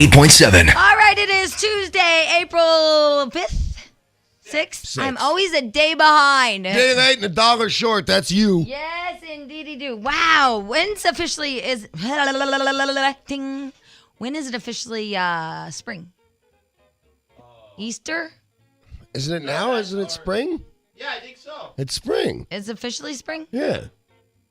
8.7. All right, it is Tuesday, April 5th, 6th. I'm always a day behind. Day late and $1 short. That's you. Yes, indeedy do. Wow. When's officially is Ding. When is it officially spring? Easter? Isn't it now? Isn't it spring? Yeah, I think so. It's spring. It's officially spring? Yeah.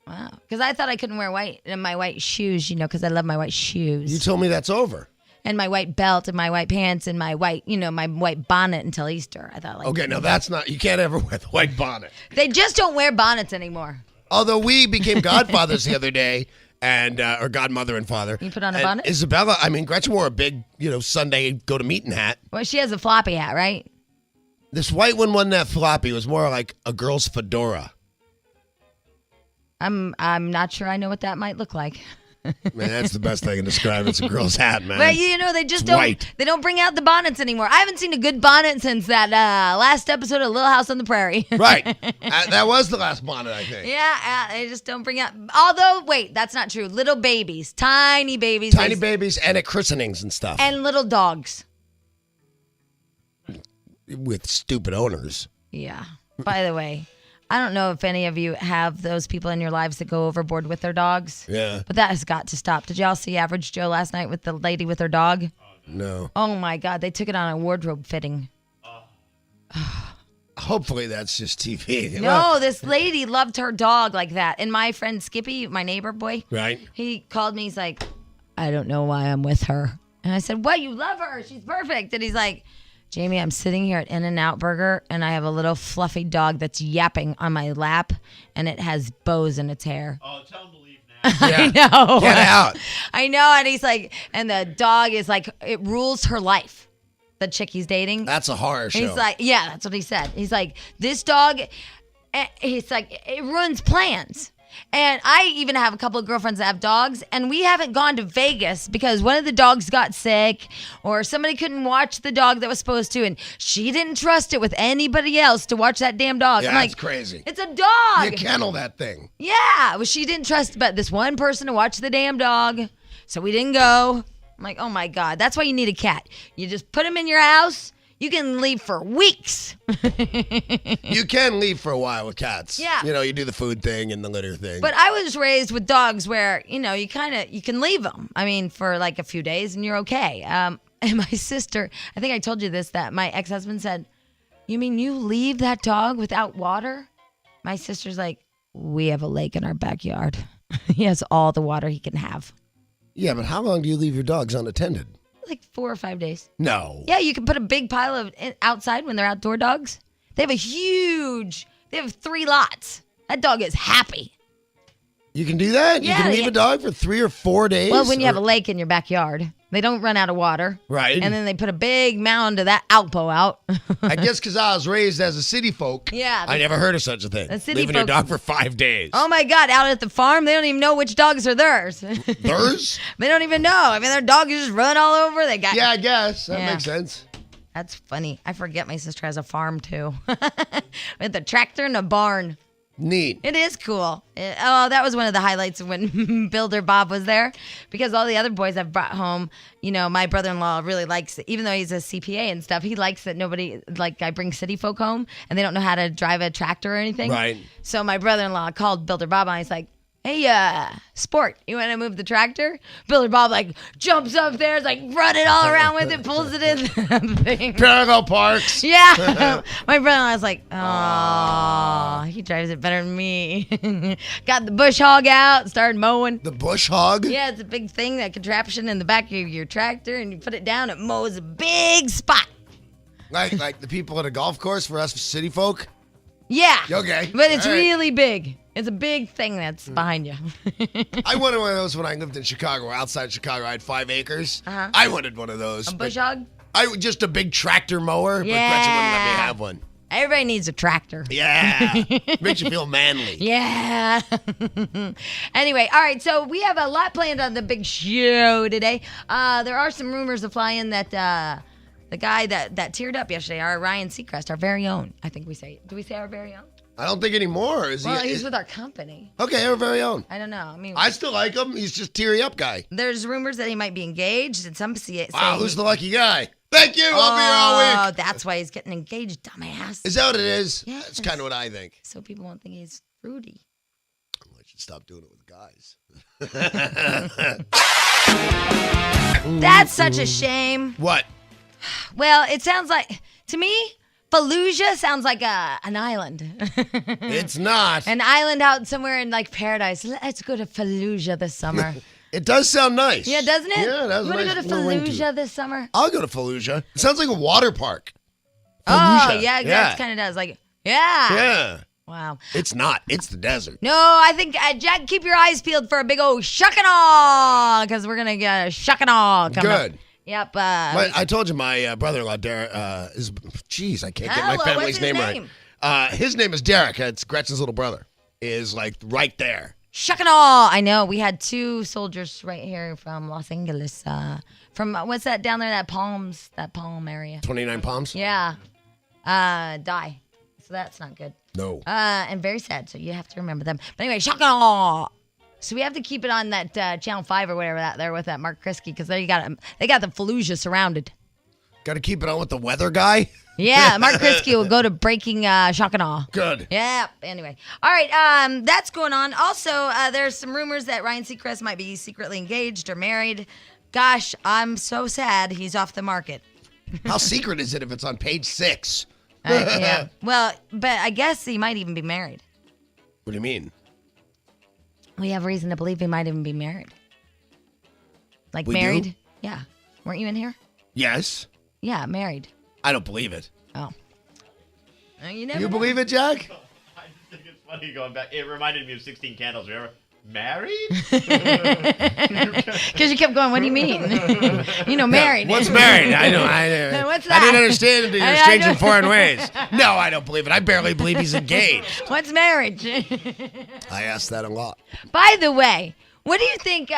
Wow. Because I thought I couldn't wear white in my white shoes, because I love my white shoes. You told me that's over. And my white belt and my white pants and my white, my white bonnet until Easter. I thought Okay, no, that's not. You can't ever wear the white bonnet. They just don't wear bonnets anymore. Although we became godfathers the other day, and or godmother and father. You put on a and bonnet? Isabella, Gretchen wore a big, Sunday go to meeting hat. Well, she has a floppy hat, right? This white one wasn't that floppy. It was more like a girl's fedora. I'm not sure I know what that might look like. Man, that's the best I can describe. It's a girl's hat, man. Well, they just don't. White. They don't bring out the bonnets anymore. I haven't seen a good bonnet since that last episode of Little House on the Prairie. Right. That was the last bonnet, I think. Yeah, they just don't bring out. Although, wait, that's not true. Little babies, tiny babies, Tiny babies, and at christenings and stuff. and little dogs. With stupid owners. Yeah. By the way, I don't know if any of you have those people in your lives that go overboard with their dogs. Yeah. But that has got to stop. Did y'all see Average Joe last night with the lady with her dog? No. Oh my God, they took it on a wardrobe fitting. Hopefully that's just TV. No, this lady loved her dog like that. And my friend Skippy, my neighbor boy, Right. he called me. He's like, I don't know why I'm with her. And I said, what? You love her. She's perfect. And he's like, Jamie, I'm sitting here at In-N-Out Burger, and I have a little fluffy dog that's yapping on my lap, and it has bows in its hair. Oh, tell him to leave now. I know. Get out. I know. And he's like, and the dog is like, it rules her life. The chick he's dating. That's a horror show. He's like, yeah, that's what he said. He's like, this dog, he's like, it ruins plans. And I even have a couple of girlfriends that have dogs, and we haven't gone to Vegas because one of the dogs got sick or somebody couldn't watch the dog that was supposed to, and she didn't trust it with anybody else to watch that damn dog. Yeah, I'm like, that's crazy. It's a dog. You kennel that thing. Yeah. Well, she didn't trust but this one person to watch the damn dog, so we didn't go. I'm like, oh my God, that's why you need a cat. You just put him in your house. You can leave for weeks. You can leave for a while with cats. Yeah. You do the food thing and the litter thing. But I was raised with dogs where, you can leave them. I mean, for like a few days and you're okay. And my sister, I think I told you this, that my ex-husband said, you mean you leave that dog without water? My sister's like, we have a lake in our backyard. He has all the water he can have. Yeah, but how long do you leave your dogs unattended? Like 4 or 5 days. No. Yeah, you can put a big pile of outside when they're outdoor dogs. They have 3 lots. That dog is happy. You can do that? Yeah, You can leave yeah. a dog for 3 or 4 days? Well, when you have a lake in your backyard, they don't run out of water. Right. And then they put a big mound of that Alpo out. I guess because I was raised as a city folk. Yeah. I never heard of such a thing. The city Leaving your folk- dog for 5 days. Oh my God, out at the farm, they don't even know which dogs are theirs. Theirs? They don't even know. I mean, their dogs just run all over. They got Yeah, I guess. That Yeah. makes sense. That's funny. I forget my sister has a farm too. With a tractor and a barn. Neat. It is cool. That was one of the highlights of when Builder Bob was there, because all the other boys I've brought home, my brother-in-law really likes it, even though he's a CPA and stuff, he likes that I bring city folk home and they don't know how to drive a tractor or anything. Right. So my brother-in-law called Builder Bob and he's like, hey, Sport, you want to move the tractor? Builder Bob jumps up there, is running all around with it, pulls it in the thing. Parallel parks. Yeah. My brother-in-law's like, oh, he drives it better than me. Got the bush hog out, started mowing. The bush hog? Yeah, it's a big thing, that contraption in the back of your tractor, and you put it down, it mows a big spot. Like the people at a golf course for us city folk? Yeah. Okay. But it's All right. really big. It's a big thing that's behind you. I wanted one of those when I lived in Chicago. Outside Chicago, I had 5 acres. Uh-huh. I wanted one of those. A bush hog? Just a big tractor mower, but Gretchen wouldn't let me have one. Everybody needs a tractor. Yeah. Makes you feel manly. Yeah. Anyway, all right. So we have a lot planned on the big show today. There are some rumors of flying that the guy that teared up yesterday, our Ryan Seacrest, our very own. I think we say. Do we say our very own? I don't think anymore. Is Well, he? he's with our company. Okay, our very own. I don't know. I mean, I still like him. He's just teary up guy. there's rumors that he might be engaged, and some say Wow, who's the lucky guy? Thank you. I'll be here all Oh, week. that's why he's getting engaged, dumbass. Is that what it is? Yes. That's kind of what I think. So people won't think he's fruity. I should stop doing it with guys. That's such a shame. What? Well, it sounds like, to me, Fallujah sounds like an island. It's not. An island out somewhere in like paradise. Let's go to Fallujah this summer. It does sound nice. Yeah, doesn't it? Yeah, that's You want to nice go to little ring to it. Fallujah this summer? I'll go to Fallujah. It sounds like a water park. Oh, Fallujah. yeah, that kind of does. Like, yeah. Yeah. Wow. It's not. It's the desert. No, I think, Jack, keep your eyes peeled for a big old shuck and all, because we're going to get a shuck and all coming up. Good. Yep. I told you my brother-in-law, Derek, is, jeez, I can't get my Hello, family's what's his name right. His name is Derek. It's Gretchen's little brother. Is like right there. Shuck and all. I know. We had 2 soldiers right here from Los Angeles. From, what's that down there, that palm area? 29 Palms? Yeah. Die. So that's not good. No. And very sad. So you have to remember them. But anyway, shuck and all. So we have to keep it on that Channel 5 or whatever that there with that Mark Krisky, because they got the Fallujah surrounded. Got to keep it on with the weather guy? Yeah, Mark Krisky will go to breaking shock and awe. Good. Yeah. Anyway, all right. That's going on. Also, there's some rumors that Ryan Seacrest might be secretly engaged or married. Gosh, I'm so sad he's off the market. How secret is it if it's on page 6? Yeah. Well, but I guess he might even be married. What do you mean? We have reason to believe he might even be married. Like We married? do? Yeah. Weren't you in here? Yes. Yeah, married. I don't believe it. Oh. You never You know. believe it, Jack? I just think it's funny going back. It reminded me of 16 Candles. Remember? Married? Because you kept going, what do you mean? Married. What's married? I know. What's I didn't that? understand your I strange don't- and foreign ways. No, I don't believe it. I barely believe he's engaged. What's marriage? I ask that a lot. By the way, what do you think?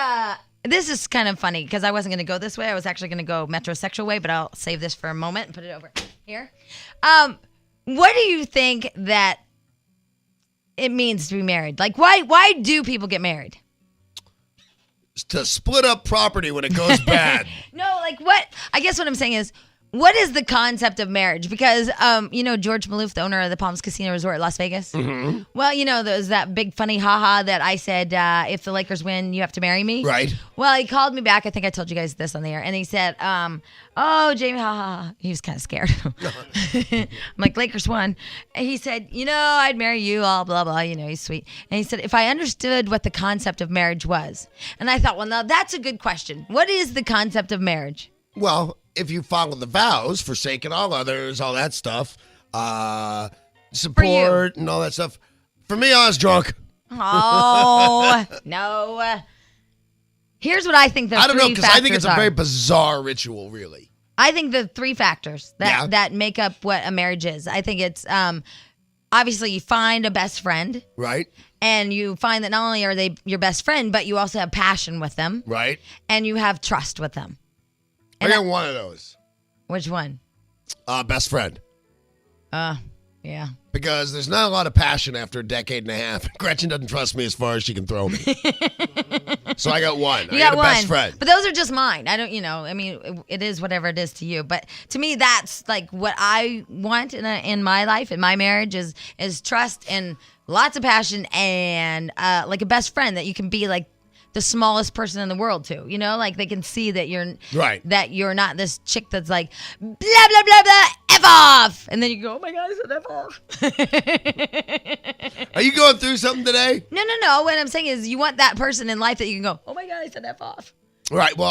This is kind of funny because I wasn't going to go this way. I was actually going to go metrosexual way, but I'll save this for a moment and put it over here. What do you think that it means to be married? Like, why do people get married? To split up property when it goes bad. No, like what? I guess what I'm saying is, what is the concept of marriage? Because, George Maloof, the owner of the Palms Casino Resort, Las Vegas. Mm-hmm. Well, there's that big funny haha that I said, if the Lakers win, you have to marry me. Right. Well, he called me back. I think I told you guys this on the air. And he said, oh, Jamie, haha. He was kind of scared. I'm like, Lakers won. And he said, I'd marry you, all blah, blah. He's sweet. And he said, if I understood what the concept of marriage was. And I thought, well, now that's a good question. What is the concept of marriage? Well, if you follow the vows, forsaken all others, all that stuff, support and all that stuff. For me, I was drunk. Oh, no. Here's what I think the I don't know, three because I think it's a factors very are. bizarre ritual, really. I think the 3 factors Yeah. that make up what a marriage is. I think it's obviously you find a best friend, Right? and you find that not only are they your best friend, but you also have passion with them, Right? and you have trust with them. I got one of those. Which one? Best friend. Yeah. Because there's not a lot of passion after a decade and a half. Gretchen doesn't trust me as far as she can throw me. So I got one. You I got got a one. best friend. But those are just mine. I don't, it is whatever it is to you. But to me, that's like what I want in my life, in my marriage is trust and lots of passion and like a best friend that you can be like the smallest person in the world to, like they can see that you're Right. that you're not this chick that's like blah blah blah blah F off, and then you go, oh my god, I said F off. Are you going through something today? No. What I'm saying is, you want that person in life that you can go, oh my god, I said F off. Right. Well,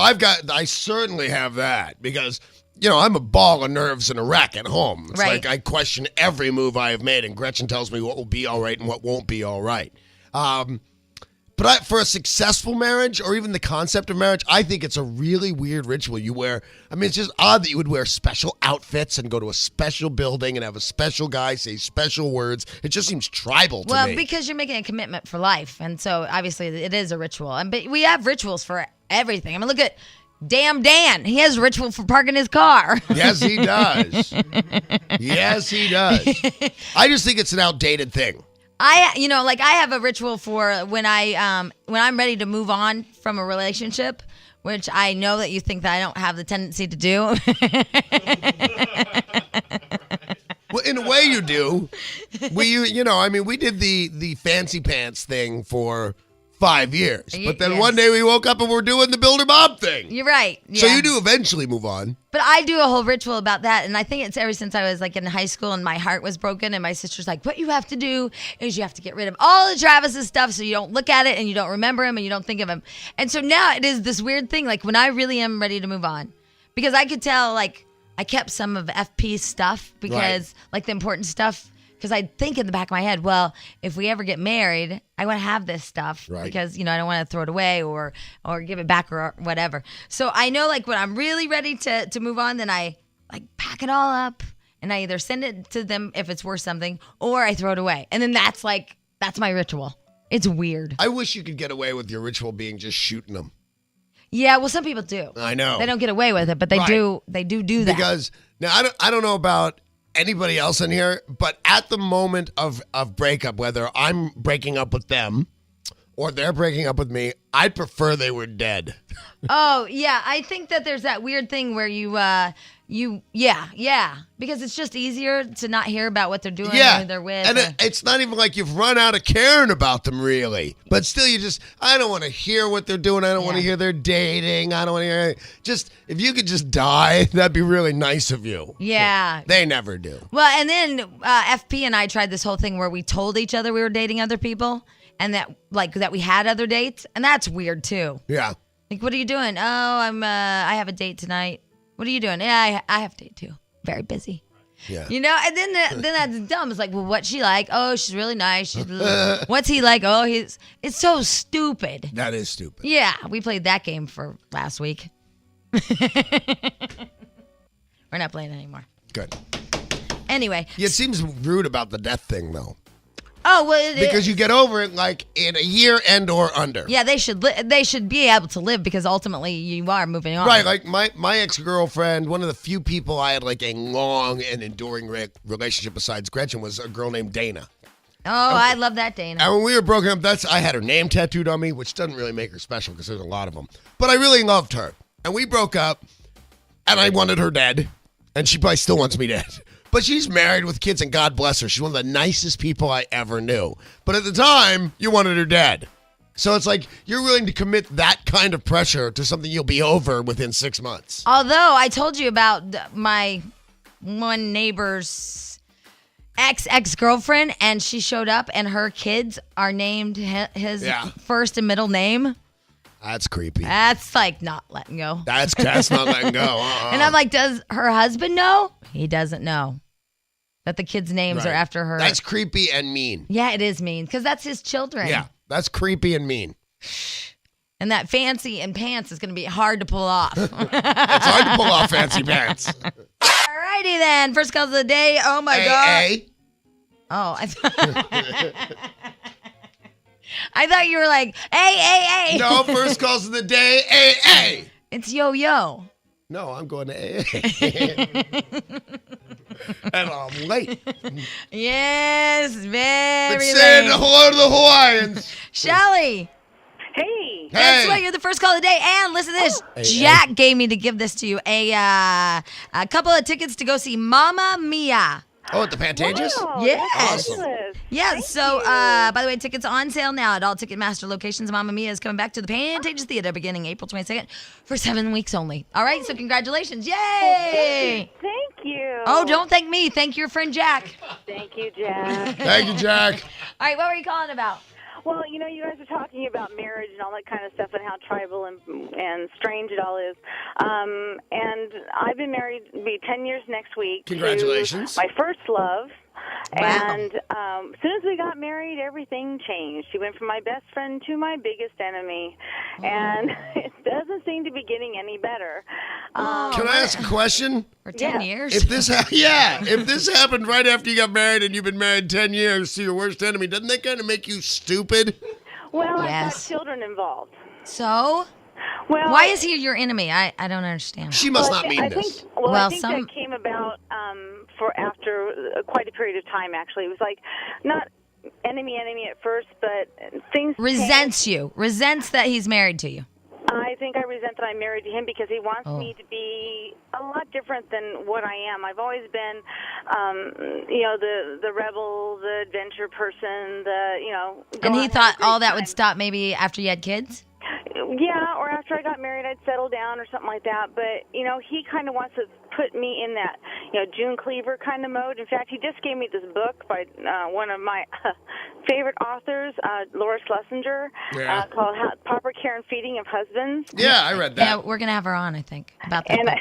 I certainly have that because, I'm a ball of nerves and a wreck at home. It's Right. like I question every move I have made, and Gretchen tells me what will be all right and what won't be all right. But for a successful marriage, or even the concept of marriage, I think it's a really weird ritual you wear. I mean, it's just odd that you would wear special outfits and go to a special building and have a special guy say special words. It just seems tribal to Well, me. because you're making a commitment for life, and so obviously it is a ritual. But we have rituals for everything. I mean, look at Damn Dan. He has a ritual for parking his car. Yes, he does. Yes, he does. I just think it's an outdated thing. I have a ritual for when I'm ready to move on from a relationship, which I know that you think that I don't have the tendency to do. Well, in a way you do. We did the fancy pants thing for 5 years. But then Yes. one day we woke up and we're doing the Builder Bob thing. You're right. So yeah. you do eventually move on. But I do a whole ritual about that, and I think it's ever since I was like in high school and my heart was broken, and my sister's like, what you have to do is you have to get rid of all of Travis's stuff so you don't look at it and you don't remember him and you don't think of him. And so now it is this weird thing, like when I really am ready to move on, because I could tell like I kept some of FP's stuff because like the important stuff, because I think in the back of my head, well, if we ever get married, I want to have this stuff because, I don't want to throw it away or give it back or whatever. So I know like when I'm really ready to move on, then I like pack it all up and I either send it to them if it's worth something or I throw it away. And then that's my ritual. It's weird. I wish you could get away with your ritual being just shooting them. Yeah, well, some people do. I know. They don't get away with it, but they do that. Because now I don't know about anybody else in here, but at the moment of breakup, whether I'm breaking up with them or they're breaking up with me, I'd prefer they were dead. Oh, yeah. I think that there's that weird thing where because it's just easier to not hear about what they're doing or who they're with. And it's not even like you've run out of caring about them, really. But still, I don't want to hear what they're doing. I don't want to hear they're dating. I don't want to hear, if you could just die, that'd be really nice of you. Yeah. They never do. Well, and then FP and I tried this whole thing where we told each other we were dating other people and that we had other dates. And that's weird, too. Yeah. Like, what are you doing? Oh, I have a date tonight. What are you doing? Yeah, I have a date too. Very busy. Yeah. And then that's dumb. It's like, well, what's she like? Oh, she's really nice. What's he like? Oh, it's so stupid. That is stupid. Yeah, we played that game for last week. We're not playing anymore. Good. Anyway. Yeah, it seems rude about the death thing, though. Oh, well, because you get over it like in a year and or under. Yeah, they should be able to live because ultimately you are moving on. Right, like my ex-girlfriend, one of the few people I had like a long and enduring relationship besides Gretchen was a girl named Dana. Oh, I love that, Dana. And when we were broken up, I had her name tattooed on me, which doesn't really make her special because there's a lot of them. But I really loved her. And we broke up, and I wanted her dead, and she probably still wants me dead. But she's married with kids, and God bless her. She's one of the nicest people I ever knew. But at the time, you wanted her dead. So it's like you're willing to commit that kind of pressure to something you'll be over within 6 months. Although I told you about my one neighbor's ex-girlfriend, and she showed up, and her kids are named his first and middle name. That's creepy. That's like not letting go. That's not letting go. And I'm like, does her husband know? He doesn't know that the kids' names are after her. That's creepy and mean. Yeah, it is mean because that's his children. Yeah, that's creepy and mean. And that fancy and pants is going to be hard to pull off. It's hard to pull off fancy pants. Alrighty then. First calls of the day. Oh my God. Oh, I thought you were like, hey. No, first calls of the day, AA. It's yo-yo. No, I'm going to AA. And I'm late. Yes, very Been saying late. hello to the Hawaiians. Shelly. Hey. That's right. You're the first call of the day. And listen to this. Jack gave me to give this to you. A couple of tickets to go see Mamma Mia. Oh, at the Pantages? Wow, Yes. that's fabulous. Yeah, Thank so you. by the way, tickets are on sale now at all Ticketmaster locations. Mamma Mia is coming back to the Pantages Theater beginning April 22nd for 7 weeks only. All right, so congratulations. Yay! Thank you. Oh, don't thank me. Thank your friend Jack. Thank you, Jack. Thank you, Jack. All right, what were you calling about? Well, you guys are talking about marriage and all that kind of stuff and how tribal and strange it all is. And I've been married, it'll be 10 years next week. Congratulations. To my first love. Wow. And as soon as we got married, everything changed. She went from my best friend to my biggest enemy. And it doesn't seem to be getting any better. Can I ask a question? For 10 years? If this happened right after you got married and you've been married 10 years to your worst enemy, doesn't that kind of make you stupid? Well, Yes. I've got children involved. So? Well, Why is he your enemy? I don't understand. She must well, not I mean think, this. Well, Well, I think some- that came about for after quite a period of time. Actually, it was like not enemy at first, but things Resents you. Resents that he's married to you. I think I resent that I'm married to him because he wants Oh. me to be a lot different than what I am. I've always been, the rebel, the adventure person, And go he out and have thought a great all that time. would stop maybe after you had kids? Yeah, or after I got married, I'd settle down or something like that. But, he kind of wants to put me in that, June Cleaver kind of mode. In fact, he just gave me this book by one of my favorite authors, Laura Schlesinger, Yeah. called Proper Care and Feeding of Husbands. Yeah, I read Yeah, that. we're going to have her on, I think, about that. And book.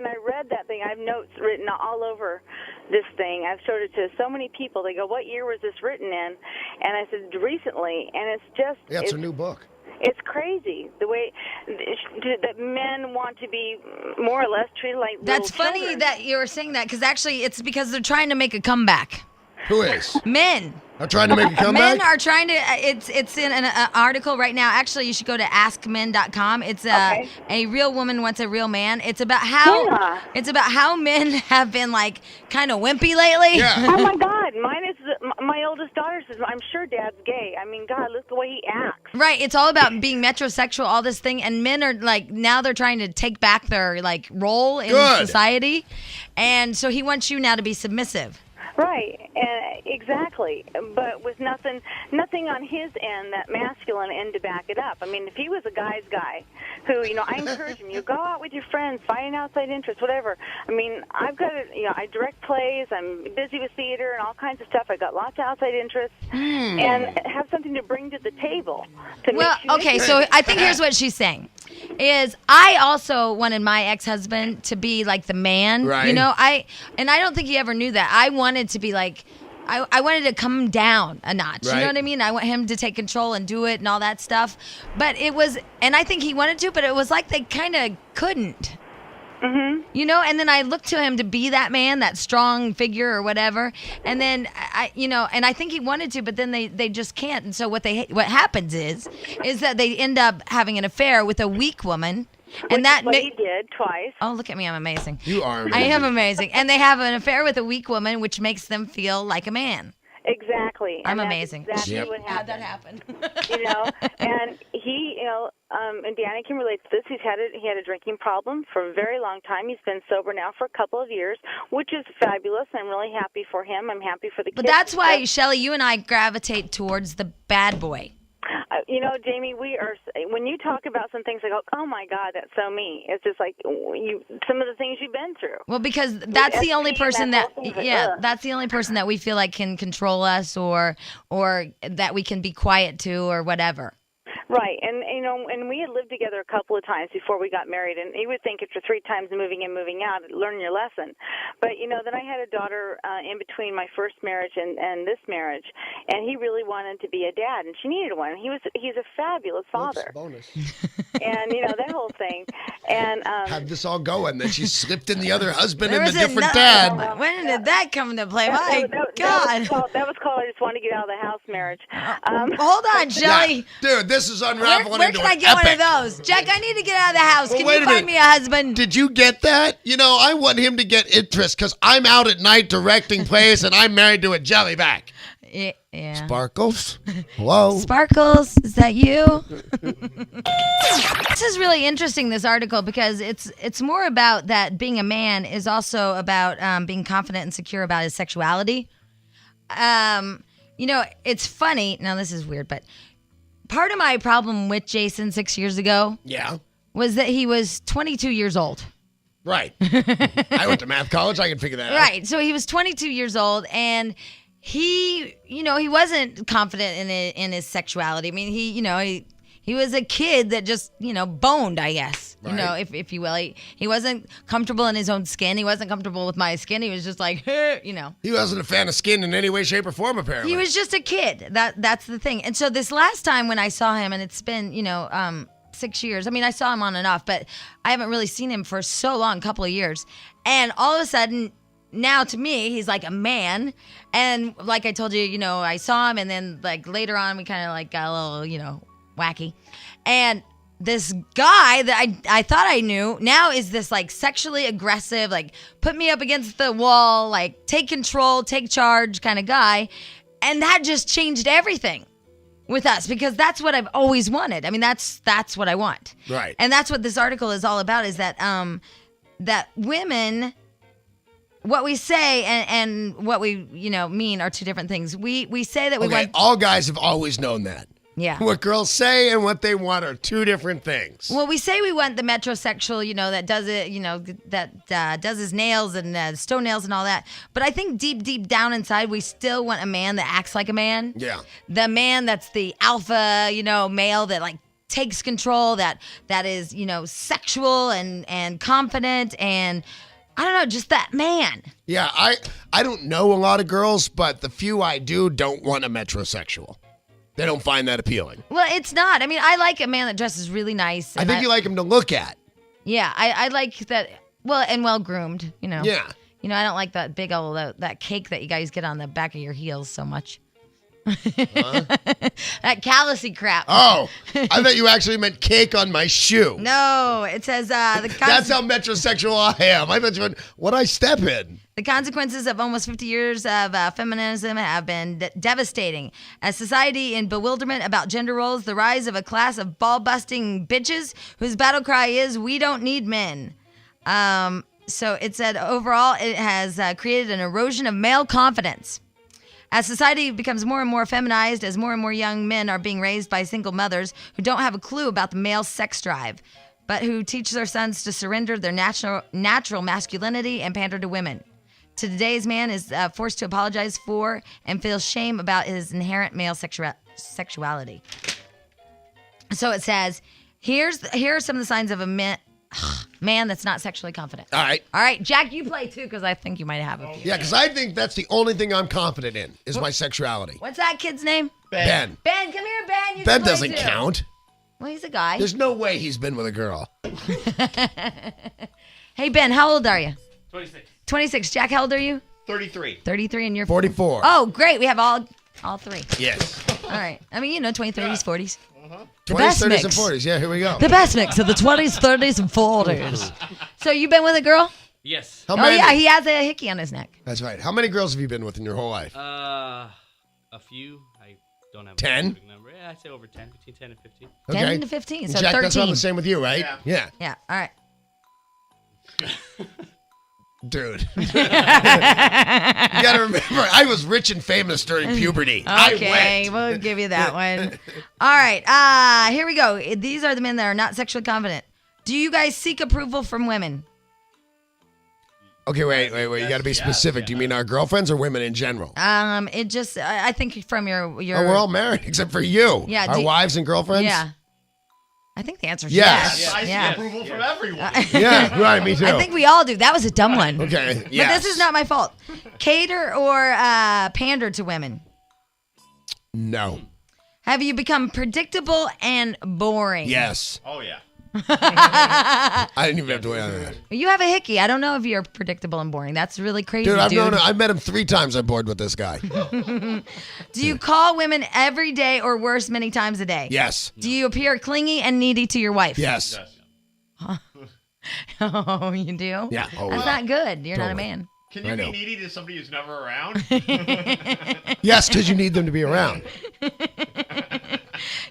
I read that thing. I have notes written all over this thing. I've showed it to so many people. They go, "What year was this written in?" And I said, "Recently." And it's just Yeah, it's a new book. it's crazy the way that men want to be more or less treated like That's little funny children. that you were saying that because actually it's because they're trying to make a comeback. Who is? Men. I'm trying to make a comeback? Men are trying to. It's in an article right now. Actually, you should go to askmen.com. It's Okay. a real woman wants a real man. It's about how Yeah. it's about how men have been like kind of wimpy lately. Yeah. Oh my God! Mine is my oldest daughter says, "I'm sure Dad's gay." I mean, God, look the way he acts. Right. It's all about being metrosexual, all this thing, and men are like now they're trying to take back their like role in Good. society, and so he wants you now to be submissive. Right, and exactly, but with nothing on his end, that masculine end to back it up. I mean, if he was a guy's guy, who I encourage him, you go out with your friends, find an outside interest, whatever. I mean, I've got I direct plays, I'm busy with theater and all kinds of stuff. I got lots of outside interests, and have something to bring to the table. Well, okay, so I think here's what she's saying. Is I also wanted my ex-husband to be like the man, Right. I don't think he ever knew that. I wanted to be like, I wanted to come down a notch. You Right. know what I mean? I want him to take control and do it and all that stuff. But it was, and I think he wanted to, but it was like they kind of couldn't. Mm-hmm. And then I looked to him to be that man, that strong figure or whatever. And then and I think he wanted to, but then they just can't. And so what happens is that they end up having an affair with a weak woman, and that what he did twice. oh, look at me, I'm amazing. You are I amazing. am amazing, and they have an affair with a weak woman, which makes them feel like a man. Exactly. I'm and that's amazing. Exactly Yep. what How'd happened. that happen? And he, and Danny can relate to this. He had a drinking problem for a very long time. He's been sober now for a couple of years, which is fabulous. I'm really happy for him. I'm happy for the kids. But that's and why, stuff. Shelley, you and I gravitate towards the bad boy. Jamie, we are. When you talk about some things, I go, "Oh my God, that's so me." It's just like some of the things you've been through. Well, because that's the only SP, person that that, whole thing, ugh. that's the only person that we feel like can control us or that we can be quiet to or whatever. Right, and and we had lived together a couple of times before we got married, and you would think after 3 times moving in, moving out, learn your lesson. But then I had a daughter in between my first marriage and this marriage, and he really wanted to be a dad, and she needed one. And he's a fabulous father, Bonus. and that whole thing, and Had this all going, then she slipped in the other husband There and the was different another- dad. When did that come into play? My that God. was called I just want to get out of the house marriage. Hold on, Shelley. Yeah. Dude, this is Where unraveling can into I an get one epic. of those? Jack, I need to get out of the house. Well, Can wait you a find minute. me a husband? Did you get that? I want him to get interest because I'm out at night directing plays and I'm married to a jellyback. Yeah. Sparkles? Hello? Sparkles, is that you? This is really interesting, this article, because it's more about that being a man is also about being confident and secure about his sexuality. It's funny. Now, this is weird, but part of my problem with Jason 6 years ago Yeah. was that he was 22 years old. Right. I went to math college. I can figure that out. Right. So he was 22 years old, and he wasn't confident in his sexuality. I mean, he was a kid that just, boned, I guess, Right. if you will. He wasn't comfortable in his own skin. He wasn't comfortable with my skin. He was just like, He wasn't a fan of skin in any way, shape, or form, apparently. He was just a kid. That's the thing. And so this last time when I saw him, and it's been, 6 years. I mean, I saw him on and off, but I haven't really seen him for so long, a couple of years. And all of a sudden, now to me, he's like a man. And like I told you, I saw him, and then like later on, we kind of like got a little, wacky. And this guy that I thought I knew now is this like sexually aggressive, like put me up against the wall, like take control, take charge kind of guy. And that just changed everything with us because that's what I've always wanted. I mean, that's what I want. Right. And that's what this article is all about is that that women, what we say and what we, mean are two different things. We say that we Okay, want. all guys have always known that. Yeah. What girls say and what they want are two different things. Well, we say we want the metrosexual, that does it, that does his nails and stone nails and all that. But I think deep down inside, we still want a man that acts like a man. Yeah. The man that's the alpha, male that like takes control, that is, sexual and confident and I don't know, just that man. Yeah, I don't know a lot of girls, but the few I do don't want a metrosexual. They don't find that appealing. Well, it's not. I mean, I like a man that dresses really nice. I think you like him to look at. Yeah, I like that. Well, and well groomed. Yeah. I don't like that big old that cake that you guys get on the back of your heels so much. That callousy crap. Oh, I thought you actually meant cake on my shoe. No, it says That's how metrosexual I am. I thought you meant what I step in. The consequences of almost 50 years of feminism have been devastating. As society in bewilderment about gender roles, the rise of a class of ball-busting bitches whose battle cry is, "We don't need men." So it said overall, it has created an erosion of male confidence. As society becomes more and more feminized, as more and more young men are being raised by single mothers who don't have a clue about the male sex drive, but who teach their sons to surrender their natural masculinity and pander to women. Today's man is forced to apologize for and feel shame about his inherent male sexuality. So it says, here are some of the signs of a man that's not sexually confident. All right, Jack, you play too because I think you might have a few. Yeah, because I think that's the only thing I'm confident in is my sexuality. What's that kid's name? Ben. Ben, come here, Ben. You Ben can play doesn't too. count. Well, he's a guy. There's no way he's been with a girl. Hey, Ben, how old are you? 26. 26. Jack, how old are you? 33. 33 and you're 44. Oh, great. We have all three. Yes. All right. I mean, 20s, 30s, 40s. 20s, best 30s, mix. and 40s. Yeah, here we go. The best mix of the 20s, 30s, and 40s. So you been with a girl? Yes. How Oh, many? yeah. He has a hickey on his neck. That's right. How many girls have you been with in your whole life? A few. I don't have 10? a specific number. Yeah, I'd say over 10, between 10 and 15. 10 to 15. So Jack, 13. that's around the same with you, right? Yeah. Yeah. All right. Dude. You gotta remember, I was rich and famous during puberty. Okay, I went. we'll give you that one. All right, here we go. These are the men that are not sexually confident. Do you guys seek approval from women? Okay, wait. You gotta be specific. Do you mean our girlfriends or women in general? It just, I think from your. Oh, we're all married except for you. Yeah, Our wives and girlfriends? Yeah. I think the answer is Yes. yes. I see Yeah. approval from everyone. Yeah, right, me too. I think we all do. That was a dumb one. Okay, But yes. this is not my fault. Cater or pander to women. No. Have you become predictable and boring? Yes. Oh, yeah. I didn't even have to wait on that. You have a hickey. I don't know if you're predictable and boring. That's really crazy, Dude, dude. I've met him 3 times. I'm bored with this guy. Do you call women every day or worse, many times a day? Yes. Do you appear clingy and needy to your wife? Yes. Yes. Oh, you do? Yeah. Always. That's not good. You're not a Totally. man. Can I you know. be needy to somebody who's never around? Yes, because you need them to be around.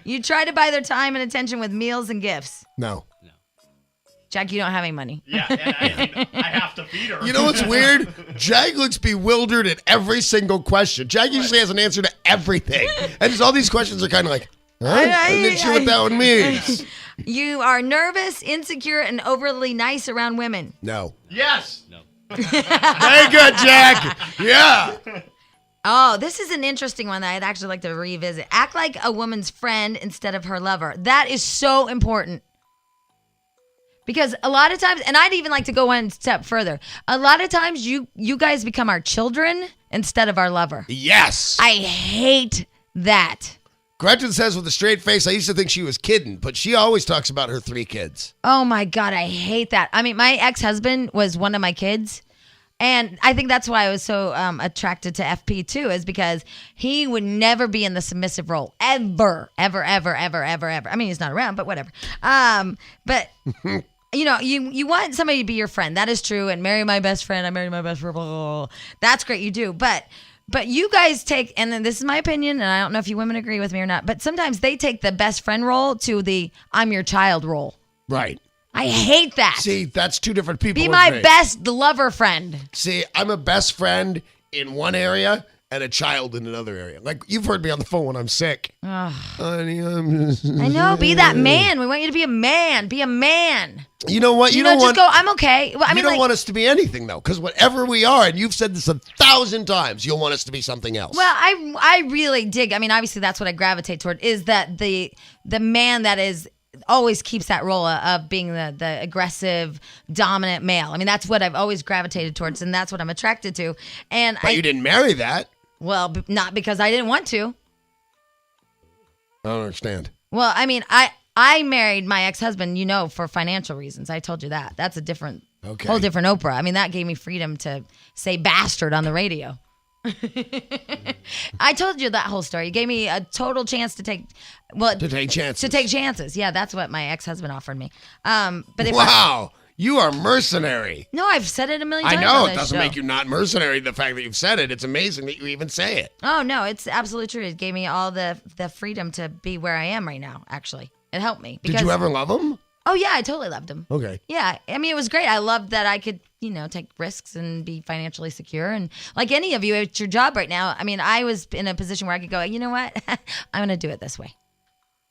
You try to buy their time and attention with meals and gifts. No. Jack, you don't have any money. Yeah, and I have to feed her. You know what's weird? Jag looks bewildered at every single question. Jag usually has an answer to everything. And just all these questions are kind of like, huh? I'm not sure what that one means. You are nervous, insecure, and overly nice around women. No. Yes. No. Very good, Jack. Yeah. Oh, this is an interesting one that I'd actually like to revisit. Act like a woman's friend instead of her lover. That is so important. Because a lot of times, and I'd even like to go one step further. A lot of times you guys become our children instead of our lover. Yes. I hate that. Gretchen says with a straight face, I used to think she was kidding, but she always talks about her 3 kids. Oh my God, I hate that. I mean, my ex-husband was one of my kids. And I think that's why I was so attracted to FP too, is because he would never be in the submissive role ever. I mean, he's not around, but whatever. But you want somebody to be your friend. That is true. And marry my best friend. I married my best friend. Blah, blah, blah. That's great. You do. But you guys take, and then this is my opinion, and I don't know if you women agree with me or not, but sometimes they take the best friend role to the I'm your child role. Right. I hate that. See, that's two different people. Be with my me. best lover friend. See, I'm a best friend in one area and a child in another area. Like, you've heard me on the phone when I'm sick. Honey, I know. Be that man. We want you to be a man. Be a man. You know what? You don't just go, I'm okay. Well, I you mean, don't want us to be anything, though, because whatever we are, and you've said this 1,000 times, you'll want us to be something else. Well, I really dig. I mean, obviously, that's what I gravitate toward, is that the man that is always keeps that role of being the aggressive, dominant male. I mean, that's what I've always gravitated towards, and that's what I'm attracted to. And But you didn't marry that. Well, not because I didn't want to. I don't understand. Well, I mean, I married my ex-husband, for financial reasons. I told you that. That's a whole different Oprah. I mean, that gave me freedom to say bastard on the radio. I told you that whole story. You gave me a total chance to take chances. To take chances. Yeah, that's what my ex-husband offered me. But wow, you are mercenary. No, I've said it a million times. I know on it this doesn't show. make you not mercenary. The fact that you've said it, it's amazing that you even say it. Oh no, it's absolutely true. It gave me all the freedom to be where I am right now. Actually, it helped me. Did you ever love him? Oh yeah, I totally loved him. Okay. Yeah, I mean, it was great. I loved that I could, take risks and be financially secure. And like any of you at your job right now, I mean, I was in a position where I could go, you know what? I'm going to do it this way.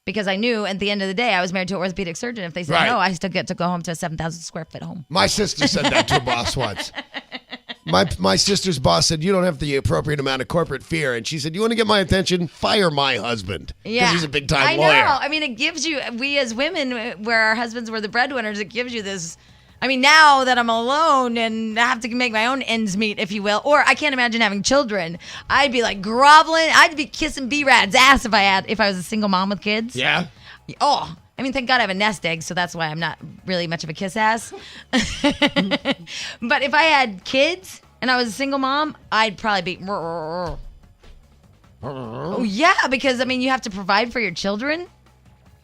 Because I knew at the end of the day, I was married to an orthopedic surgeon. If they said no, I still get to go home to a 7,000 square foot home. My sister said that to a boss once. My sister's boss said, you don't have the appropriate amount of corporate fear. And she said, you want to get my attention? Fire my husband. Yeah. Because he's a big-time lawyer. I know. I mean, it gives you, we as women, where our husbands were the breadwinners, it gives you this, I mean, now that I'm alone and I have to make my own ends meet, if you will, or I can't imagine having children, I'd be like groveling, I'd be kissing B-Rad's ass if I was a single mom with kids. Yeah? Oh, I mean, thank God I have a nest egg, so that's why I'm not really much of a kiss ass. But if I had kids and I was a single mom, I'd probably be. Oh, yeah, because, I mean, you have to provide for your children,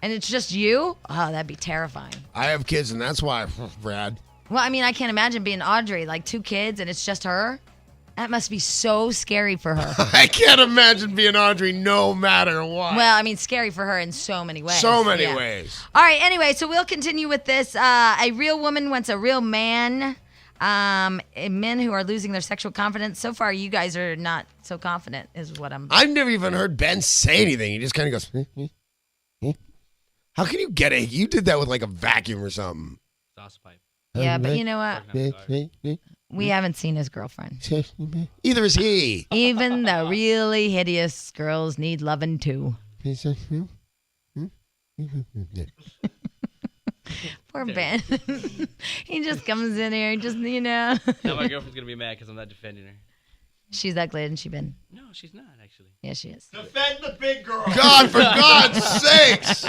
and it's just you. Oh, that'd be terrifying. I have kids, and that's why, Brad. Well, I mean, I can't imagine being Audrey, like 2 kids, and it's just her. That must be so scary for her. I can't imagine being Audrey no matter what. Well, I mean, scary for her in so many ways. So many ways. All right, anyway, so we'll continue with this. A real woman wants a real man. Men who are losing their sexual confidence. So far, you guys are not so confident, is what I've never even heard Ben say anything. He just kind of goes, How can you get it? You did that with like a vacuum or something. Sauce pipe. Yeah, but you know what? We haven't seen his girlfriend. Either is he. Even the really hideous girls need loving too. Poor Ben. He just comes in here, Now my girlfriend's going to be mad because I'm not defending her. She's ugly, hasn't she been? No, she's not, actually. Yeah, she is. Defend the big girl. God, for God's sakes.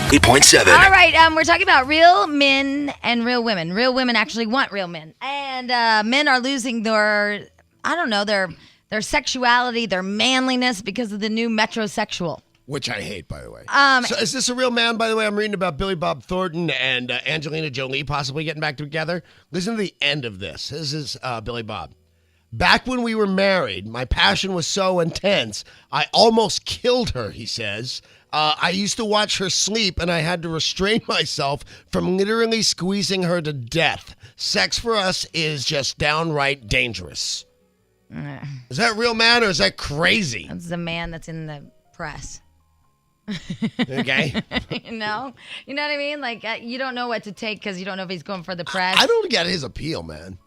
8.7. All right, we're talking about real men and real women. Real women actually want real men. And men are losing their sexuality, their manliness because of the new metrosexual. Which I hate, by the way. So is this a real man, by the way? I'm reading about Billy Bob Thornton and Angelina Jolie possibly getting back together. Listen to the end of this. This is Billy Bob. Back when we were married, my passion was so intense, I almost killed her, he says. I used to watch her sleep, and I had to restrain myself from literally squeezing her to death. Sex for us is just downright dangerous. Is that real man, or is that crazy? That's the man that's in the press. Okay. You know what I mean? Like, you don't know what to take because you don't know if he's going for the press. I don't get his appeal, man.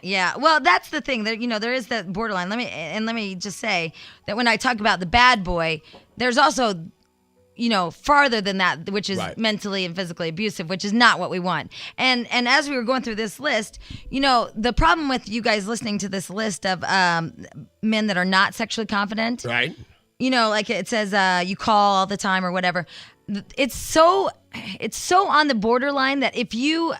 Yeah. Well, that's the thing. There is that borderline. Let me just say that when I talk about the bad boy, there's also, farther than that, which is mentally and physically abusive, which is not what we want. And as we were going through this list, the problem with you guys listening to this list of men that are not sexually confident, right? like it says, you call all the time or whatever. it's so on the borderline that if you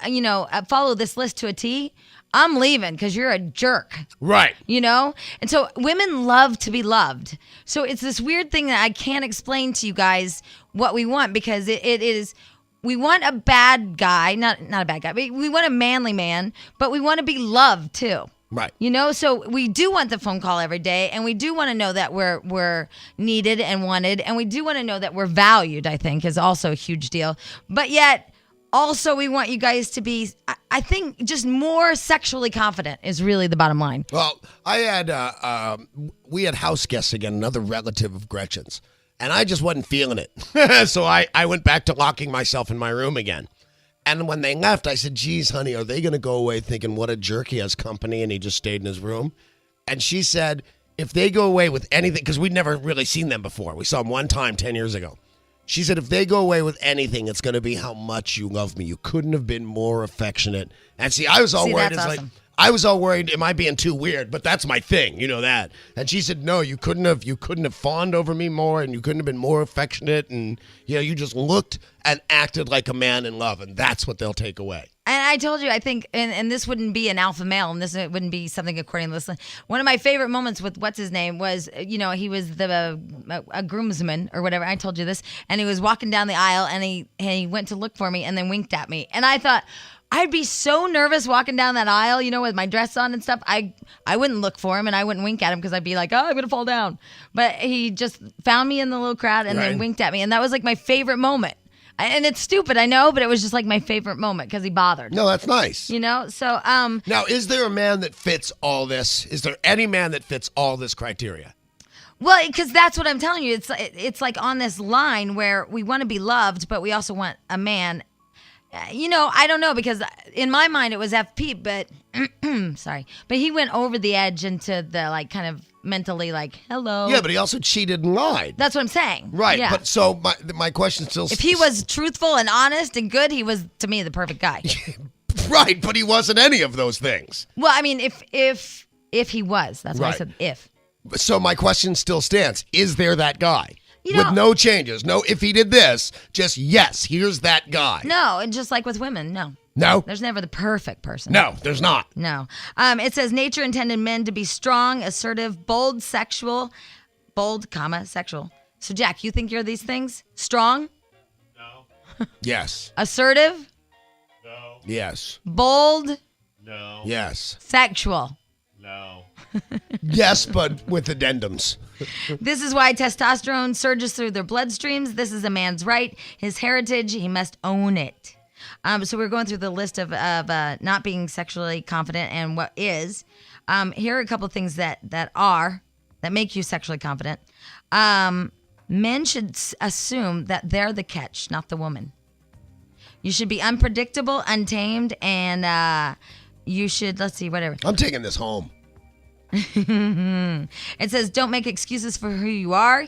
follow this list to a T, I'm leaving because you're a jerk. Right. And so women love to be loved. So it's this weird thing that I can't explain to you guys what we want, because it is, we want a bad guy, not a bad guy, but we want a manly man, but we want to be loved too. Right. So we do want the phone call every day, and we do want to know that we're needed and wanted, and we do want to know that we're valued, I think, is also a huge deal. But yet, also, we want you guys to be, I think, just more sexually confident is really the bottom line. Well, we had house guests again, another relative of Gretchen's, and I just wasn't feeling it. So I went back to locking myself in my room again. And when they left, I said, geez, honey, are they going to go away thinking what a jerk, he has company and he just stayed in his room? And she said, if they go away with anything, because we'd never really seen them before. We saw them one time 10 years ago. She said, if they go away with anything, it's going to be how much you love me. You couldn't have been more affectionate. And see, I was all worried. That's it's awesome. I was all worried, am I being too weird? But that's my thing, you know that. And she said, no, you couldn't have fawned over me more, and you couldn't have been more affectionate, and you just looked and acted like a man in love, and that's what they'll take away. And I told you, I think, and this wouldn't be an alpha male, and this wouldn't be something according to this. One of my favorite moments with what's his name was, he was a groomsman or whatever. I told you this, and he was walking down the aisle, and he went to look for me, and then winked at me, and I thought, I'd be so nervous walking down that aisle, with my dress on and stuff. I wouldn't look for him, and I wouldn't wink at him because I'd be like, oh, I'm going to fall down. But he just found me in the little crowd and then winked at me. And that was like my favorite moment. And it's stupid, I know, but it was just like my favorite moment because he bothered. No, that's nice. So. Now, is there a man that fits all this? Is there any man that fits all this criteria? Well, because that's what I'm telling you. It's like on this line where we want to be loved, but we also want a man. I don't know, because in my mind it was FP, but sorry, but he went over the edge into the kind of mentally hello. Yeah, but he also cheated and lied. That's what I'm saying. Right, yeah. but so my question still. If he was truthful and honest and good, he was, to me, the perfect guy. Right, but he wasn't any of those things. Well, I mean, if he was, that's why I said if. So my question still stands: is there that guy? With no changes. No, if he did this, just yes, here's that guy. No, and just like with women, no. No? There's never the perfect person. No, there's not. No. It says nature intended men to be strong, assertive, bold, sexual. So, Jack, you think you're these things? Strong? No. Yes. Assertive? No. Yes. Bold? No. Yes. Sexual? No. Yes, but with addendums. This is why testosterone surges through their bloodstreams. This is a man's right. His heritage, he must own it. So we're going through the list of not being sexually confident and what is. Here are a couple of things that make you sexually confident. Men should assume that they're the catch, not the woman. You should be unpredictable, untamed, and you should, whatever. I'm taking this home. It says, don't make excuses for who you are.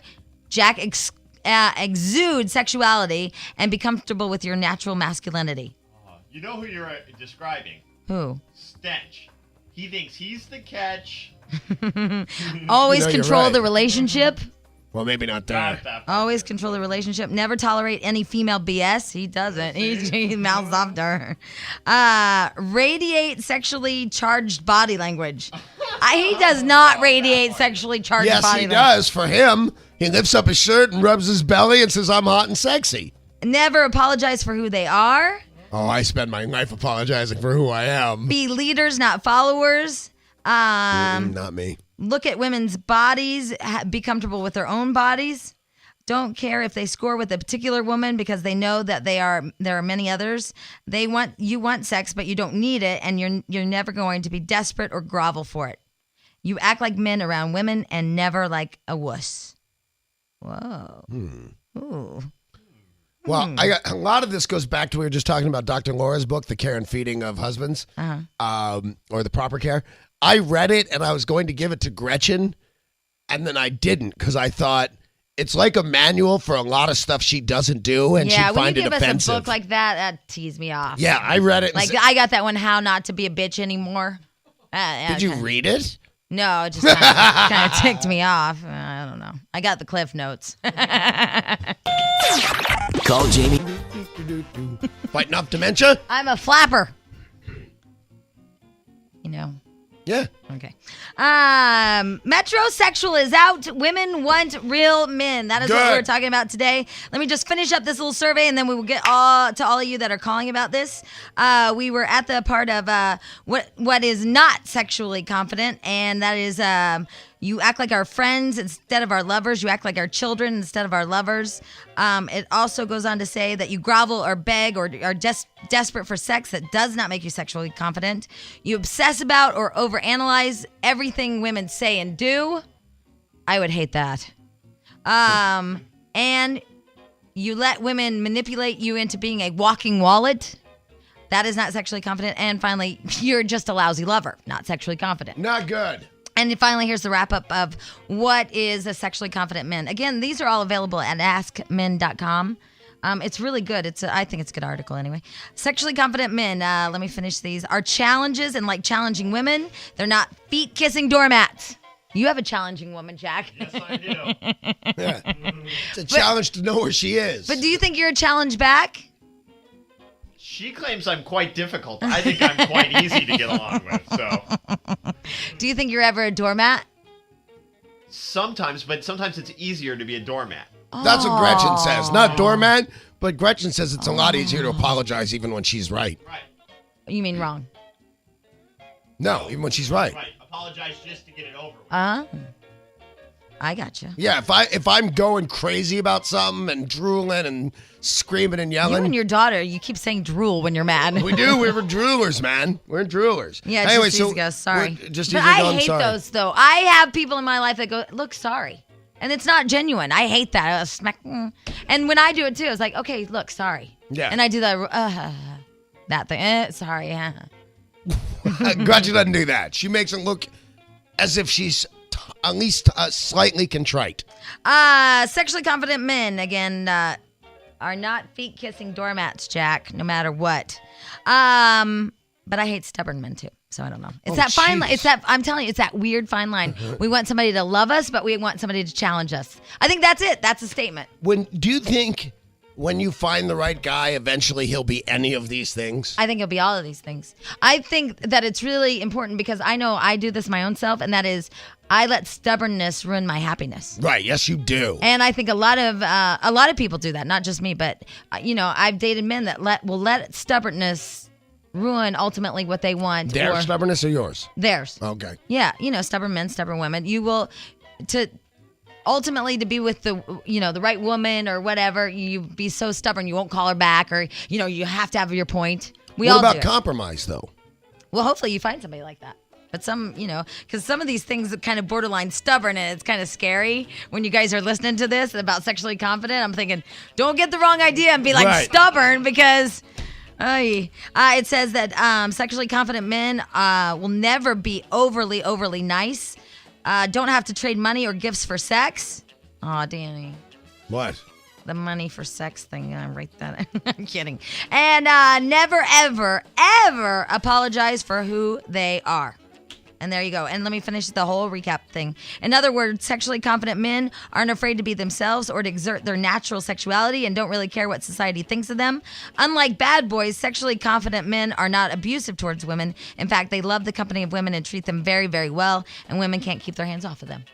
Jack, exude sexuality and be comfortable with your natural masculinity. You know who you're describing? Who? Stench. He thinks he's the catch. Always you're control right. the relationship. Well, maybe not that. Not that Always control the relationship. Never tolerate any female BS. He doesn't. He mouths off to her. Radiate sexually charged body language. He does not radiate sexually charged Yes, body he language. does. For him, he lifts up his shirt and rubs his belly and says, I'm hot and sexy. Never apologize for who they are. Oh, I spend my life apologizing for who I am. Be leaders, not followers. Not me. Look at women's bodies. Be comfortable with their own bodies. Don't care if they score with a particular woman because they know that there are many others. You want sex, but you don't need it, and you're never going to be desperate or grovel for it. You act like men around women and never like a wuss. Whoa. Ooh. Well, a lot of this goes back to we were just talking about Dr. Laura's book, The Care and Feeding of Husbands, or The Proper Care. I read it, and I was going to give it to Gretchen, and then I didn't because I thought it's like a manual for a lot of stuff she doesn't do, and she'd find it when you give offensive. us a book like that teased me off. Yeah, I read it. I got that one, How Not to Be a Bitch Anymore. Did you read it? No, it just kind of ticked me off. I don't know. I got the Cliff Notes. Call Jamie. Fighting off dementia? I'm a flapper. You know. Yeah. Okay. Metrosexual is out. Women want real men. That is what Good. we're talking about today. Let me just finish up this little survey, and then we will get all of you that are calling about this. We were at the part of what is not sexually confident, and that is you act like our friends instead of our lovers. You act like our children instead of our lovers. It also goes on to say that you grovel or beg or are just desperate for sex. That does not make you sexually confident. You obsess about or overanalyze everything women say and do. I would hate that. And you let women manipulate you into being a walking wallet. That is not sexually confident. And finally, you're just a lousy lover, not sexually confident. Not good. And finally, here's the wrap up of what is a sexually confident man. Again, these are all available at askmen.com. It's really good. I think it's a good article anyway. Sexually confident men, let me finish these, are challenges and like challenging women. They're not feet kissing doormats. You have a challenging woman, Jack. Yes, I do. Yeah. It's a challenge to know where she is. But do you think you're a challenge back? She claims I'm quite difficult. I think I'm quite easy to get along with. So Do you think you're ever a doormat? sometimes, but sometimes it's easier to be a doormat. That's what Gretchen says. Not doormat, but Gretchen says it's a lot easier to apologize even when she's right. Right. You mean wrong? No, even when she's right. Right. Apologize just to get it over with. I gotcha. Yeah, if I'm going crazy about something and drooling and screaming and You yelling. and your daughter, you keep saying drool when you're mad. We do. We're droolers, man. We're droolers. Yeah, anyway, just easy go. Sorry. Just but easy go, I I'm hate sorry. those, though. I have people in my life that go, look, sorry. And it's not genuine. I hate that. And when I do it, too, it's like, okay, look, sorry. Yeah. And I do that thing. Sorry. Gretchen doesn't do that. She makes it look as if she's at least slightly contrite. Sexually confident men, again, are not feet-kissing doormats, Jack, no matter what. But I hate stubborn men, too. So I don't know. It's that fine line. It's that, I'm telling you, it's that weird fine line. We want somebody to love us, but we want somebody to challenge us. I think that's it. That's a statement. Do you think when you find the right guy, eventually he'll be any of these things? I think it'll be all of these things. I think that it's really important because I know I do this my own self, and that is I let stubbornness ruin my happiness. Right. Yes, you do. And I think a lot of people do that. Not just me, but I've dated men that will let stubbornness ruin ultimately what they want. Their stubbornness or yours? Theirs. Okay. Yeah, stubborn men, stubborn women. You will ultimately to be with the right woman or whatever. You be so stubborn you won't call her back, or you have to have your point. What all about do it. compromise though? Well, hopefully you find somebody like that. But some, because some of these things are kind of borderline stubborn, and it's kind of scary when you guys are listening to this about sexually confident. I'm thinking, don't get the wrong idea and be like Right. stubborn because. It says that sexually confident men will never be overly nice. Don't have to trade money or gifts for sex. Aw, Danny. What? The money for sex thing. I write that. I'm kidding. And never, ever, ever apologize for who they are. And there you go. And let me finish the whole recap thing. In other words, sexually confident men aren't afraid to be themselves or to exert their natural sexuality and don't really care what society thinks of them. Unlike bad boys, sexually confident men are not abusive towards women. In fact, they love the company of women and treat them very, very well, and women can't keep their hands off of them.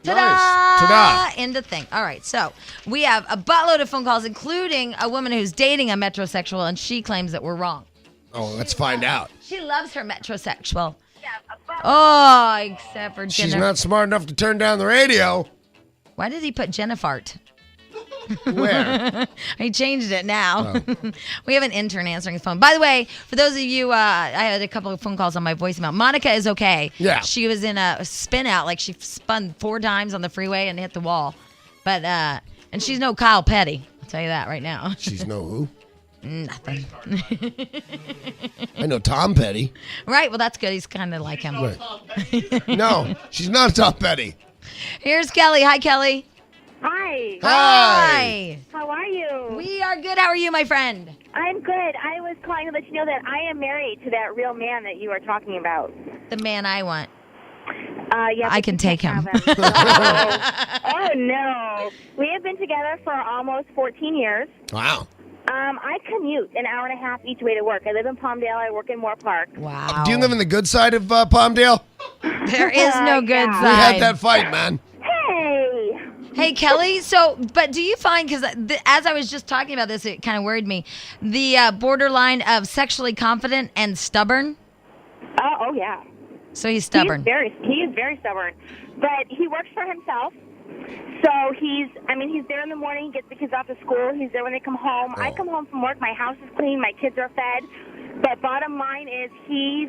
Ta-da! Nice. Ta-da. End of thing. All right, so we have a buttload of phone calls, including a woman who's dating a metrosexual, and she claims that we're wrong. Oh, let's find out. She loves her metrosexual. Oh, except for She's Jennifer. not smart enough to turn down the radio. Why did he put Jennifart? Where? He changed it now. We have an intern answering the phone. By the way, for those of you, I had a couple of phone calls on my voicemail. Monica is okay. Yeah. She was in a spin out, like she spun 4 times on the freeway and hit the wall. But, and she's no Kyle Petty. I'll tell you that right now. She's no who? Nothing. I know Tom Petty. Right, well, that's good. He's kind of like him. Right. No, she's not Tom Petty. Here's Kelly. Hi, Kelly. Hi. Hi. How are you? We are good. How are you, my friend? I'm good. I was calling to let you know that I am married to that real man that you are talking about. The man I want. Yeah, I but can you take can't him. have Oh, no. We have been together for almost 14 years. Wow. I commute an hour and a half each way to work. I live in Palmdale. I work in Moore Park. Wow. Do you live in the good side of Palmdale? There is no good Yeah. We had side. that fight, man. Hey! Hey, Kelly, but do you find, because as I was just talking about this, it kind of worried me, the borderline of sexually confident and stubborn? Oh, yeah. So he's stubborn. He is very stubborn. But he works for himself. So he's there in the morning, he gets the kids off to school. He's there when they come home. I come home from work, my house is clean, my kids are fed. But bottom line is he's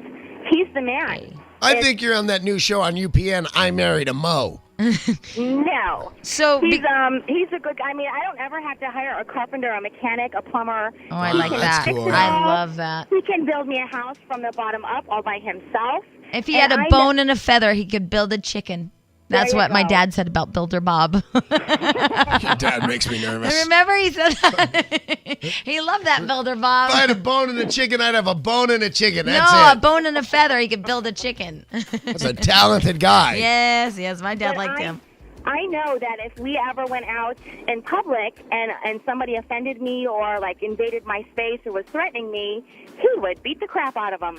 the man. I think you're on that new show on UPN, I Married a Mo. No. So He's a good guy. I mean, I don't ever have to hire a carpenter, a mechanic, a plumber. Oh, I He like can that. fix it I all. love that. He can build me a house from the bottom up all by himself. If he had And a I bone and a feather, he could build a chicken. That's There you what my go. dad said about Builder Bob. Your dad makes me nervous. Remember he said that? He loved that Builder Bob. If I had a bone in a chicken, I'd have a bone in a chicken. That's no, a it. bone and a feather, he could build a chicken. That's a talented guy. Yes, my dad But liked him. I know that if we ever went out in public and somebody offended me or like invaded my space or was threatening me, he would beat the crap out of them.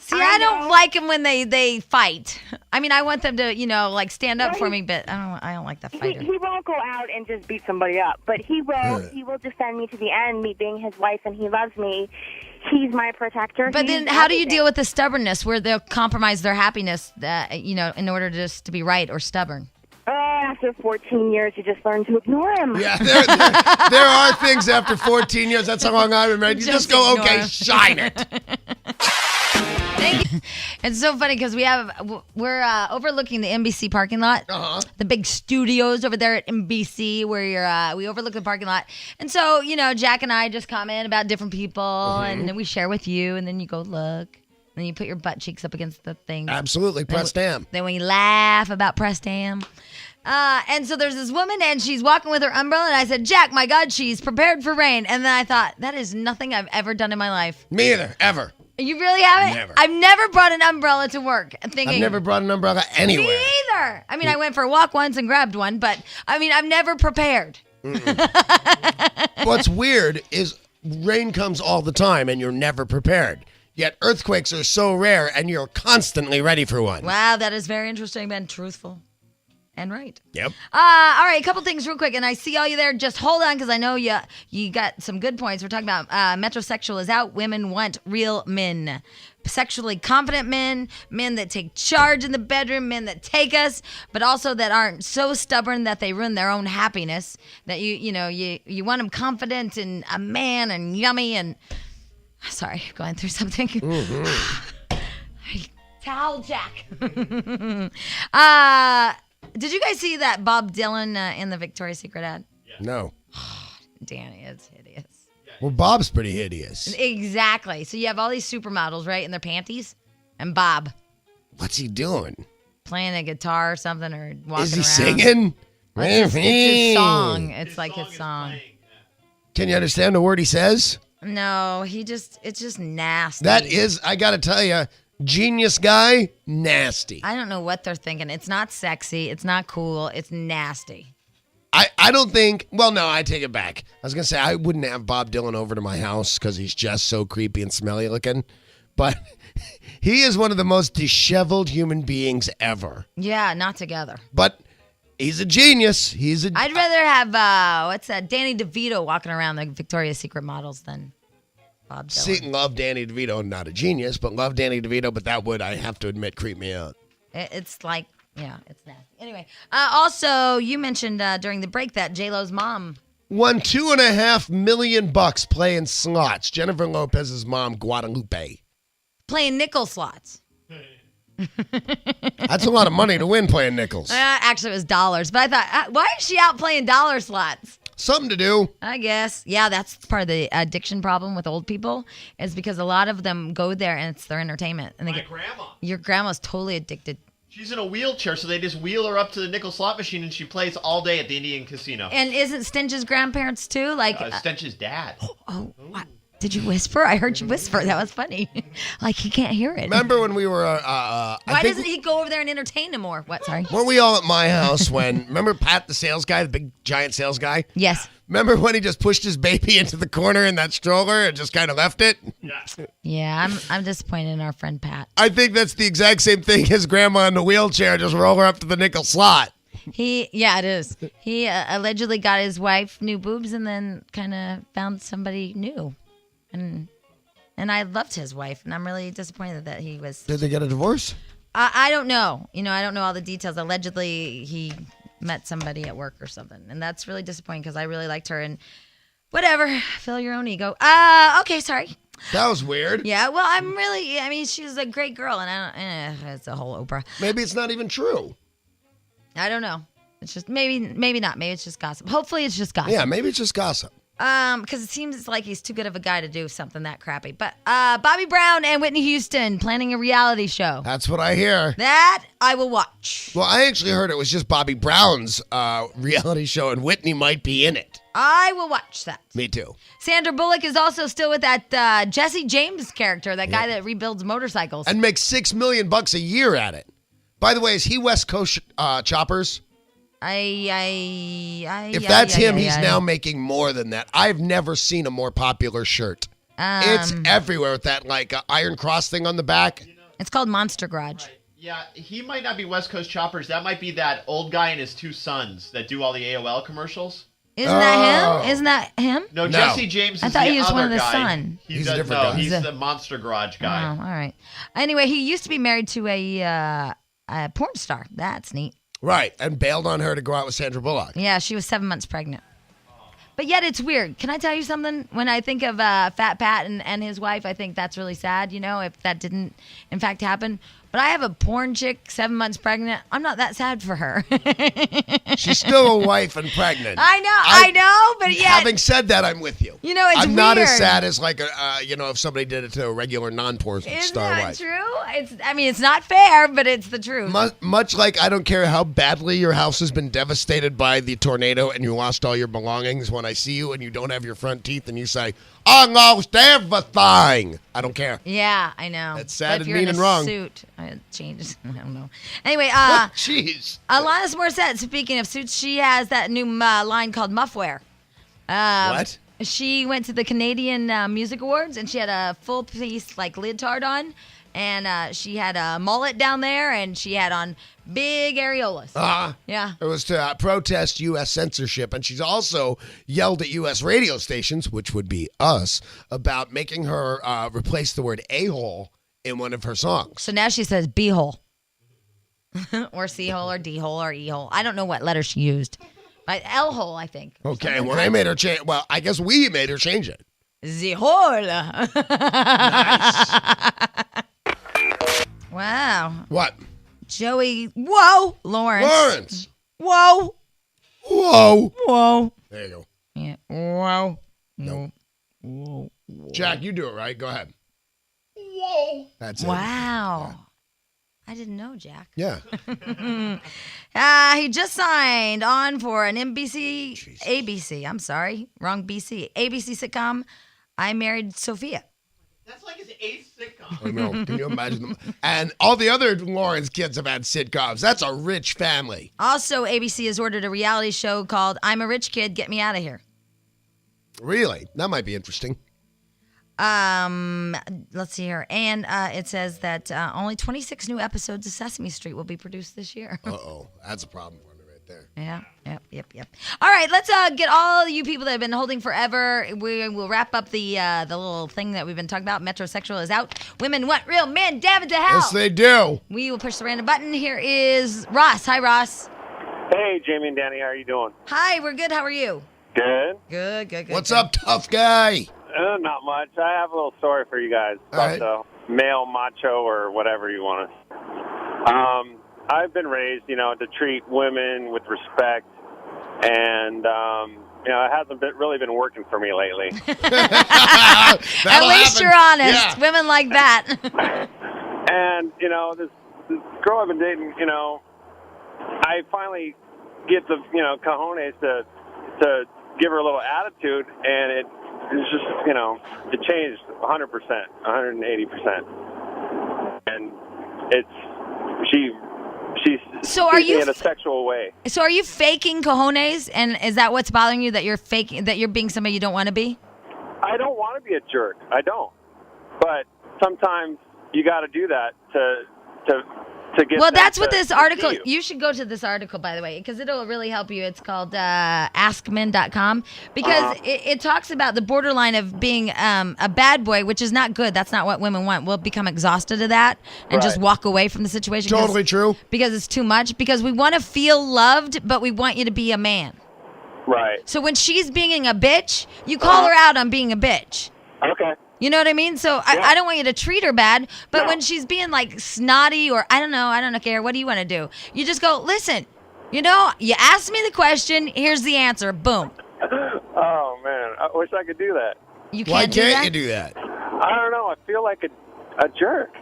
See, I don't know. like him when they fight. I mean, I want them to, like stand up for me, but I don't like that fighter. He won't go out and just beat somebody up, but he will defend me to the end, me being his wife, and he loves me. He's my protector. But He's then how do you everything. deal with the stubbornness where they'll compromise their happiness, in order just to be right or stubborn? After 14 years, you just learn to ignore him. Yeah, there are things after 14 years. That's how long I've been married. You just go, ignore okay, him. shine it. Thank you. It's so funny because we're overlooking the NBC parking lot, the big studios over there at NBC where we overlook the parking lot. And so, Jack and I just comment about different people and then we share with you and then you go look. And then you put your butt cheeks up against the thing. Absolutely, pressed ham. Then we laugh about pressed ham. And so there's this woman and she's walking with her umbrella and I said, Jack, my God, she's prepared for rain. And then I thought, that is nothing I've ever done in my life. Me either, ever. You really haven't? Never. I've never brought an umbrella to work thinking. I've never brought an umbrella anywhere. Me either. I mean, I went for a walk once and grabbed one, but I mean, I'm never prepared. What's weird is rain comes all the time and you're never prepared. Yet earthquakes are so rare and you're constantly ready for one. Wow, that is very interesting, Ben. Truthful and right. Yep. All right, a couple things real quick, and I see all you there. Just hold on, because I know you got some good points. We're talking about metrosexual is out. Women want real men. Sexually confident men, men that take charge in the bedroom, men that take us, but also that aren't so stubborn that they ruin their own happiness. That you want them confident and a man and yummy and sorry, going through something. Towel Jack. Did you guys see that Bob Dylan in the Victoria's Secret ad? No. Danny, it's hideous. Well, Bob's pretty hideous. Exactly. So you have all these supermodels, right, in their panties, and Bob What's he doing? playing a guitar or something or walking Is he around. singing? It's his song. It's like his song. Can you understand the word he says? No, it's just nasty. That is, I got to tell you, genius guy, nasty. I don't know what they're thinking. It's not sexy. It's not cool. It's nasty. I don't think, well, no, I take it back. I was going to say, I wouldn't have Bob Dylan over to my house because he's just so creepy and smelly looking. But he is one of the most disheveled human beings ever. Yeah, not together. But he's a genius. I'd rather have, Danny DeVito walking around the Victoria's Secret models than Bob Dylan. See, love Danny DeVito, not a genius, but love Danny DeVito, but that would, I have to admit, creep me out. It's like, yeah, it's nasty. Anyway, also, you mentioned during the break that J-Lo's mom Won $2.5 million playing slots. Jennifer Lopez's mom, Guadalupe. playing nickel slots. That's a lot of money to win playing nickels. Actually, it was dollars. But I thought, why is she out playing dollar slots? Something to do. I guess. Yeah, that's part of the addiction problem with old people is because a lot of them go there and it's their entertainment. And My grandma. Your grandma's totally addicted. She's in a wheelchair, so they just wheel her up to the nickel slot machine, and she plays all day at the Indian casino. And isn't Stinch's grandparents too? Like, Stench's dad. oh, what? Did you whisper? I heard you whisper. That was funny. Like he can't hear it. Remember when we were? Why doesn't he go over there and entertain him more? What? Sorry. Weren't we all at my house when? Remember Pat, the sales guy, the big giant sales guy? Yes. Remember when he just pushed his baby into the corner in that stroller and just kind of left it? Yeah, I'm disappointed in our friend Pat. I think that's the exact same thing as grandma in the wheelchair. Just roll her up to the nickel slot. Yeah, it is. He allegedly got his wife new boobs and then kind of found somebody new, and I loved his wife, and I'm really disappointed that he was. Did they get a divorce? I don't know. I don't know all the details. Allegedly, he met somebody at work or something, and that's really disappointing because I really liked her. And whatever, fill your own ego. Okay, sorry. That was weird. Yeah, well, I mean, she's a great girl, and it's a whole Oprah. Maybe it's not even true. I don't know. It's just maybe not. Maybe it's just gossip. Hopefully, it's just gossip. Yeah, maybe it's just gossip. Because it seems like he's too good of a guy to do something that crappy. But Bobby Brown and Whitney Houston planning a reality show. That's what I hear. That I will watch. Well, I actually heard it was just Bobby Brown's reality show, and Whitney might be in it. I will watch that. Me too. Sandra Bullock is also still with that Jesse James character, that guy that rebuilds motorcycles. And makes $6 million a year at it. By the way, is he West Coast Choppers? If that's him, he's now making more than that. I've never seen a more popular shirt. It's everywhere with that Iron Cross thing on the back. It's called Monster Garage. Yeah, he might not be West Coast Choppers. That might be that old guy and his two sons that do all the AOL commercials. Isn't that him? Isn't that him? No, Jesse James is I thought the he was other one of the guy. son. He's a different guy. He's the Monster Garage guy. Oh, all right. Anyway, he used to be married to a porn star. That's neat. Right, and bailed on her to go out with Sandra Bullock. Yeah, she was 7 months pregnant. But yet it's weird. Can I tell you something? When I think of Fat Pat and his wife, I think that's really sad, if that didn't, in fact, happen. But I have a porn chick 7 months pregnant. I'm not that sad for her. She's still a wife and pregnant. I know, but yet. Having said that, I'm with you. It's I'm not as weird. sad as if somebody did it to a regular non-porn Isn't star that wife. true? It's not fair, but it's the truth. Much like I don't care how badly your house has been devastated by the tornado and you lost all your belongings, when I see you and you don't have your front teeth and you say, I lost everything. I don't care. Yeah, I know. That's sad but if and you're mean in and a wrong. Suit, it changes. I don't know. Anyway, Jeez. Alanis Morissette, speaking of suits, she has that new line called Muffwear. What? She went to the Canadian Music Awards, and she had a full piece leotard on, and she had a mullet down there, and she had on big areolas. Yeah. It was to protest U.S. censorship, and she's also yelled at U.S. radio stations, which would be us, about making her replace the word a-hole in one of her songs. So now she says b-hole. Or c-hole, or d-hole, or e-hole. I don't know what letter she used. But L-hole, I think. Okay, well, they made her change. Well, I guess we made her change it. Z-hole. Nice. Wow. What? Joey, whoa, Lawrence. Whoa. Whoa. Whoa. There you go. Yeah. Whoa. No. Whoa. Jack, you do it, right? Go ahead. Whoa. That's it. Wow. I didn't know, Jack. Yeah. He just signed on for an ABC, I'm sorry, wrong ABC sitcom, I Married Sophia. That's like his eighth sitcom. I know. Can you imagine them? And all the other Lawrence kids have had sitcoms. That's a rich family. Also, ABC has ordered a reality show called I'm a Rich Kid, Get Me Out of Here. Really? That might be interesting. Let's see here. And it says that only 26 new episodes of Sesame Street will be produced this year. Uh-oh. That's a problem for me right there. Yeah, yep. All right, let's get all you people that have been holding forever. We will wrap up the little thing that we've been talking about. Metrosexual is out. Women want real men. Damn it to hell. Yes, they do. We will push the random button. Here is Ross. Hi, Ross. Hey, Jamie and Danny, how are you doing? Hi, we're good. How are you? Good. Good. What's up, tough guy? Not much. I have a little story for you guys about the male macho or whatever you want to. I've been raised, to treat women with respect, and it hasn't really been working for me lately. At least you're honest. Yeah. Women like that. And this girl I've been dating, I finally get the cojones to give her a little attitude, and it's just, it changed 100%, 180%. And she's So are you in a sexual way. So are you faking cojones? And is that what's bothering you, that you're faking, that you're being somebody you don't want to be? I don't want to be a jerk. I don't. But sometimes you got to do that to get. Well, them that's what to this see article. you. You should go to this article, by the way, because it'll really help you. It's called AskMen.com, because it talks about the borderline of being a bad boy, which is not good. That's not what women want. We'll become exhausted of that and just Right. walk away from the situation. Totally true. Because it's too much. Because we want to feel loved, but we want you to be a man. Right. So when she's being a bitch, you call her out on being a bitch. Okay. You know what I mean? So I don't want you to treat her bad, but when she's being like snotty or I don't care, what do you want to do? You just go, listen, you asked me the question, here's the answer, boom. Oh man, I wish I could do that. You can't Why do can't that? you do that? I don't know. I feel like a jerk.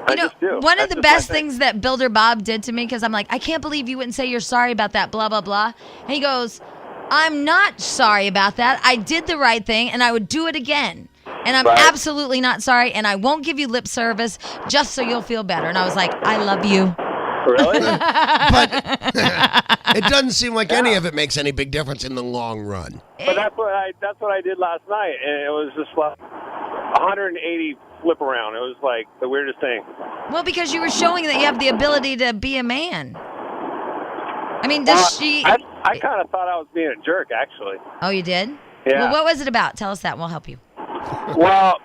I just do. One of That's the just my best thing. things that Builder Bob did to me, because I'm like, I can't believe you wouldn't say you're sorry about that, blah, blah, blah. And he goes, I'm not sorry about that. I did the right thing, and I would do it again. And I'm Right. absolutely not sorry, and I won't give you lip service just so you'll feel better. And I was like, I love you. Really? But it doesn't seem like any of it makes any big difference in the long run. But that's what I did last night, and it was just like 180 flip around. It was like the weirdest thing. Well, because you were showing that you have the ability to be a man. I mean, does she... I kind of thought I was being a jerk, actually. Oh, you did? Yeah. Well, what was it about? Tell us that, and we'll help you. Well,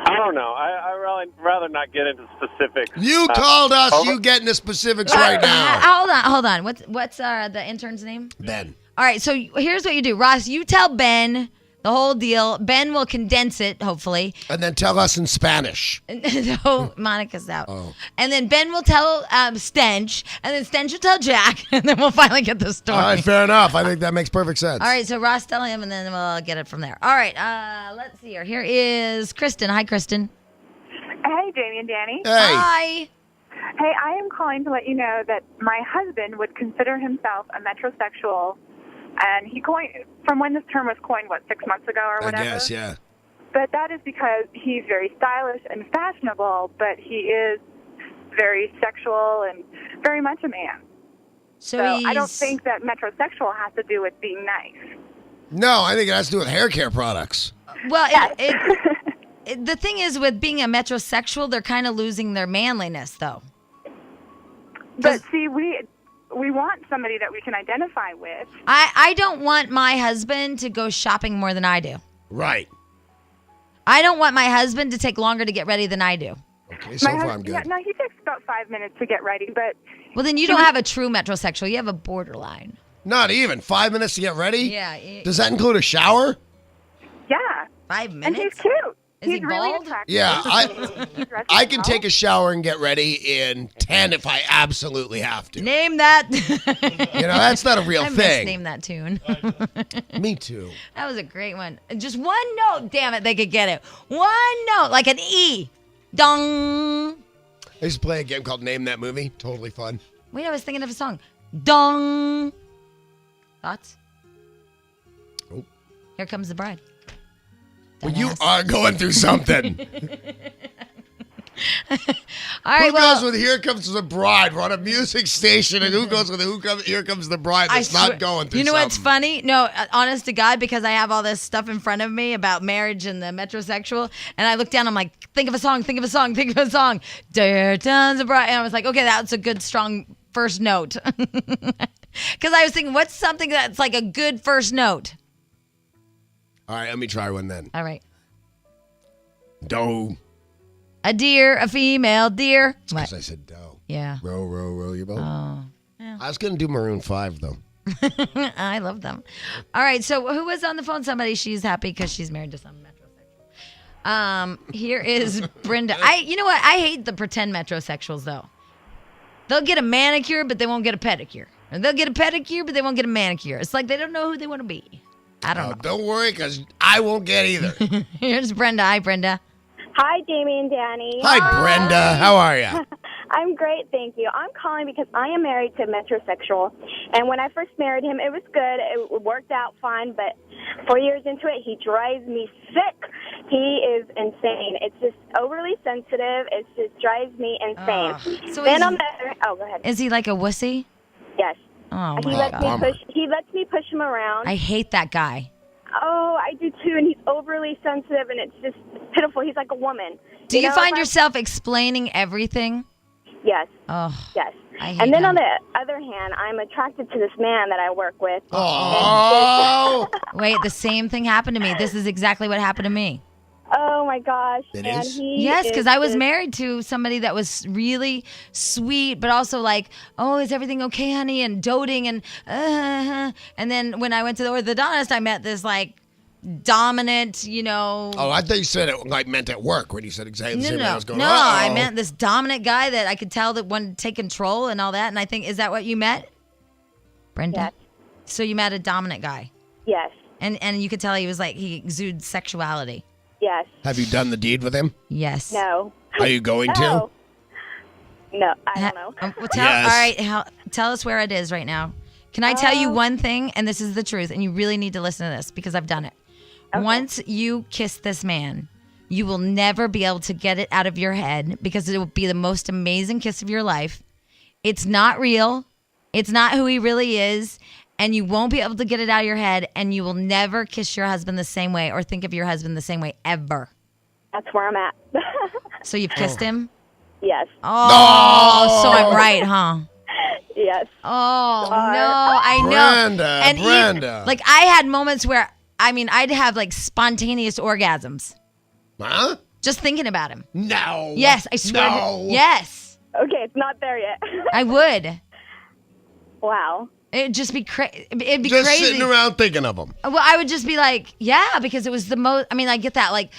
I don't know. I rather not get into specifics. You told us you get into specifics right now. Hold on. What's the intern's name? Ben. All right, so here's what you do. Ross, you tell Ben the whole deal. Ben will condense it, hopefully. And then tell us in Spanish. No, Monica's out. Oh. And then Ben will tell Stench, and then Stench will tell Jack, and then we'll finally get the story. All right, fair enough. I think that makes perfect sense. All right, so Ross, tell him, and then we'll get it from there. All right, let's see here. Here is Kristen. Hi, Kristen. Hey, Jamie and Danny. Hey. Hi. Hey, I am calling to let you know that my husband would consider himself a metrosexual, and he coined, from when this term was coined, 6 months ago or I whatever? guess, yeah. But that is because he's very stylish and fashionable, but he is very sexual and very much a man. So I don't think that metrosexual has to do with being nice. No, I think it has to do with hair care products. Well, the thing is, with being a metrosexual, they're kind of losing their manliness, though. But see, we want somebody that we can identify with. I don't want my husband to go shopping more than I do. Right. I don't want my husband to take longer to get ready than I do. Okay, so My far I'm husband- good. Yeah, no, he takes about 5 minutes to get ready, but Well, then you don't have a true metrosexual. You have a borderline. Not even. 5 minutes to get ready? Yeah. Does that include a shower? yeah. 5 And minutes? he's cute. Is he's he really bald? attractive. Yeah, He dresses I can well. take a shower and get ready in 10 if I absolutely have to. Name that. That's not a real I thing. misnamed that tune. Me too. That was a great one. Just one note. Damn it, they could get it. One note, like an E. Dong. I used to play a game called Name That Movie. Totally fun. Wait, I was thinking of a song. Dong. Thoughts? Oh. Here Comes the Bride. Well, you Dumbass. are going through something. All right, Who well, goes with Here Comes the Bride? We're on a music station, and who goes with Here Comes the Bride that's swear- not going through You know what's something? funny? No, honest to God, because I have all this stuff in front of me about marriage and the metrosexual, and I look down, I'm like, think of a song. There Comes the Bride. And I was like, okay, that's a good, strong first note. Because I was thinking, what's something that's like a good first note? All right, let me try one then. All right. Doe. A deer, a female deer. Because What? I said doe. Yeah. Row, row, row your boat. Oh. I was going to do Maroon 5, though. I love them. All right, so who was on the phone? Somebody, she's happy because she's married to some metrosexual. Here is Brenda. You know what? I hate the pretend metrosexuals, though. They'll get a manicure, but they won't get a pedicure. Or they'll get a pedicure, but they won't get a manicure. It's like they don't know who they want to be. I don't know. Don't worry, because I won't get either. Here's Brenda. Hi, Brenda. Hi, Jamie and Danny. Hi, Brenda. How are you? I'm great, thank you. I'm calling because I am married to a metrosexual, and when I first married him, it was good. It worked out fine, but 4 years into it, he drives me sick. He is insane. It's just overly sensitive. It just drives me insane. So then is- on the other, oh, go ahead. Is he like a wussy? Yes. Oh He my lets god. me push. He lets me push him around. I hate that guy. Oh, I do too. And he's overly sensitive, and it's just pitiful. He's like a woman. Do you know, find if I- yourself explaining everything? Yes. Oh, Yes. I hate And then him. on the other hand, I'm attracted to this man that I work with. Oh, Wait, the same thing happened to me. This is exactly what happened to me. Oh my gosh. It and is? He Yes, is because I was just- married to somebody that was really sweet, but also like, oh, is everything okay, honey? And doting and then when I went to the orthodontist, I met this like dominant, Oh, I thought you said it like meant at work when you said exactly the No, same thing. I no, was going, no. uh-oh. I meant this dominant guy that I could tell that wanted to take control and all that. And I think, is that what you met, Brenda? Yes. So you met a dominant guy, Yes. and you could tell he exudes sexuality. Yes. Have you done the deed with him? Yes. No. Are you going to? Oh. No, I don't know. Well, Yes. All right, tell us where it is right now. Can I tell you one thing? And this is the truth, and you really need to listen to this because I've done it. Okay. Once you kiss this man, you will never be able to get it out of your head because it will be the most amazing kiss of your life. It's not real. It's not who he really is. And you won't be able to get it out of your head. And you will never kiss your husband the same way or think of your husband the same way ever. That's where I'm at. So you've kissed him? Yes. Oh, so I'm right, huh? Yes. Oh, no, I know. Brenda, And Brenda. like I had moments where, I'd have like spontaneous orgasms Huh? just thinking about him. No. Yes, I swear. No. Yes, Okay, it's not there yet. I would. Wow. It'd just be crazy. It'd be Just crazy. sitting around thinking of him. Well, I would just be like, yeah, because it was the most. I get that, like,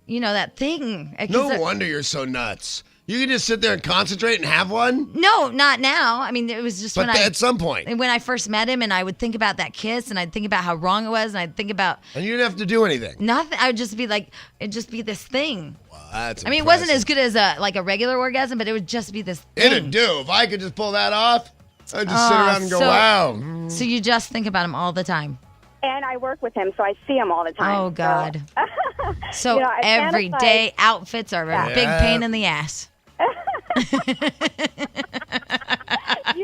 that thing. 'Cause No wonder you're so nuts. You can just sit there and concentrate and have one? No, not now. It was just But when at some point. when I first met him, and I would think about that kiss, and I'd think about how wrong it was, and I'd think about And you didn't have to do anything. nothing. I would just be like, it'd just be this thing. Wow, that's It wasn't as impressive. good as a regular orgasm, but it would just be this thing. It'd do. If I could just pull that off, I'd just sit Oh, around and go, so- wow. So you just think about him all the time. And I work with him, so I see him all the time. Oh God. So I everyday outfits are a big Yeah. pain in the ass. So, you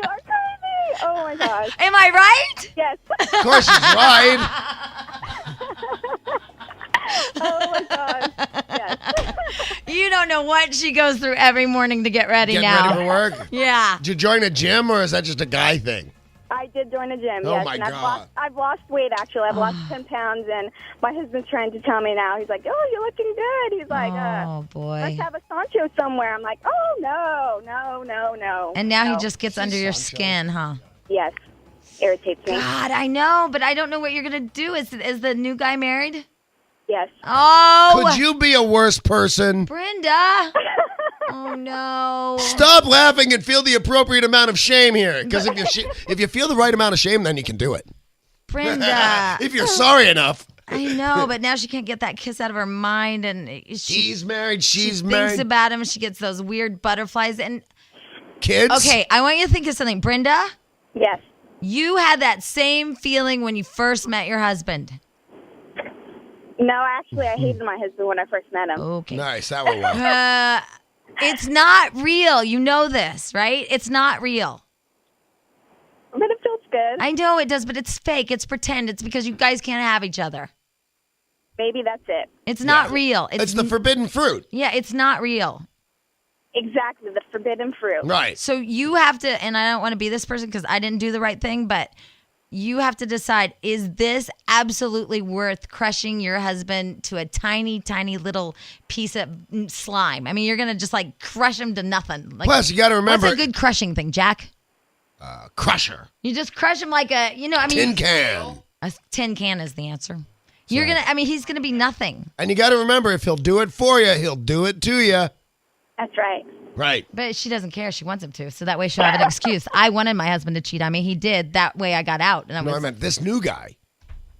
are crazy. Oh my gosh. Am I right? Yes. Of course she's right. Oh my gosh. Yes. You don't know what she goes through every morning to get ready Getting now. ready for work? Yeah. Did you join a gym or is that just a guy thing? I did join a gym. Oh, yes, my and God. I've lost weight actually. I've lost 10 pounds, and my husband's trying to tell me now. He's like, "Oh, you're looking good." He's like, Oh "Let's boy. have a Sancho somewhere." I'm like, "Oh no. And now No. he just gets under your Sancho. skin, huh? Yes, irritates me. God, I know, but I don't know what you're gonna do. Is the new guy married? Yes. Oh, Could you be a worse person? Brenda. Oh no. Stop laughing and feel the appropriate amount of shame here. Because if you feel the right amount of shame, then you can do it. Brenda. If you're sorry enough. I know, but now she can't get that kiss out of her mind, and He's married, she she's thinks married. about him. She gets those weird butterflies. And Kids? okay, I want you to think of something, Brenda. Yes. You had that same feeling when you first met your husband. No, actually, I hated my husband when I first met him. Okay. Nice, that one well. It's not real. You know this, right? It's not real. But it feels good. I know it does, but it's fake. It's pretend. It's because you guys can't have each other. Maybe that's it. It's not Yeah. real. It's the forbidden fruit. Yeah, it's not real. Exactly, the forbidden fruit. Right. So you have to, and I don't want to be this person because I didn't do the right thing, but you have to decide, is this absolutely worth crushing your husband to a tiny, tiny little piece of slime? You're going to just like crush him to nothing. Like, Plus, you got to remember, what's a good crushing thing, Jack? crusher. You just crush him like a, Tin can. a tin can is the answer. You're going to, he's going to be nothing. And you got to remember, if he'll do it for you, he'll do it to you. That's right. Right. But she doesn't care. She wants him to. So that way she'll have an excuse. I wanted my husband to cheat on me. He did. That way I got out. And I No, was, I meant this new guy.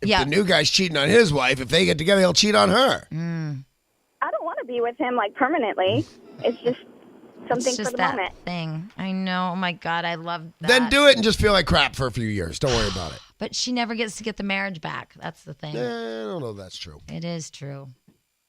If yeah. the new guy's cheating on his wife, if they get together, he'll cheat on her. I don't want to be with him like permanently. It's just something It's just for the that moment. thing. I know. Oh my God, I love that. Then do it and just feel like crap for a few years. Don't worry about it. but she never gets to get the marriage back. That's the thing. I don't know if that's true. It is true.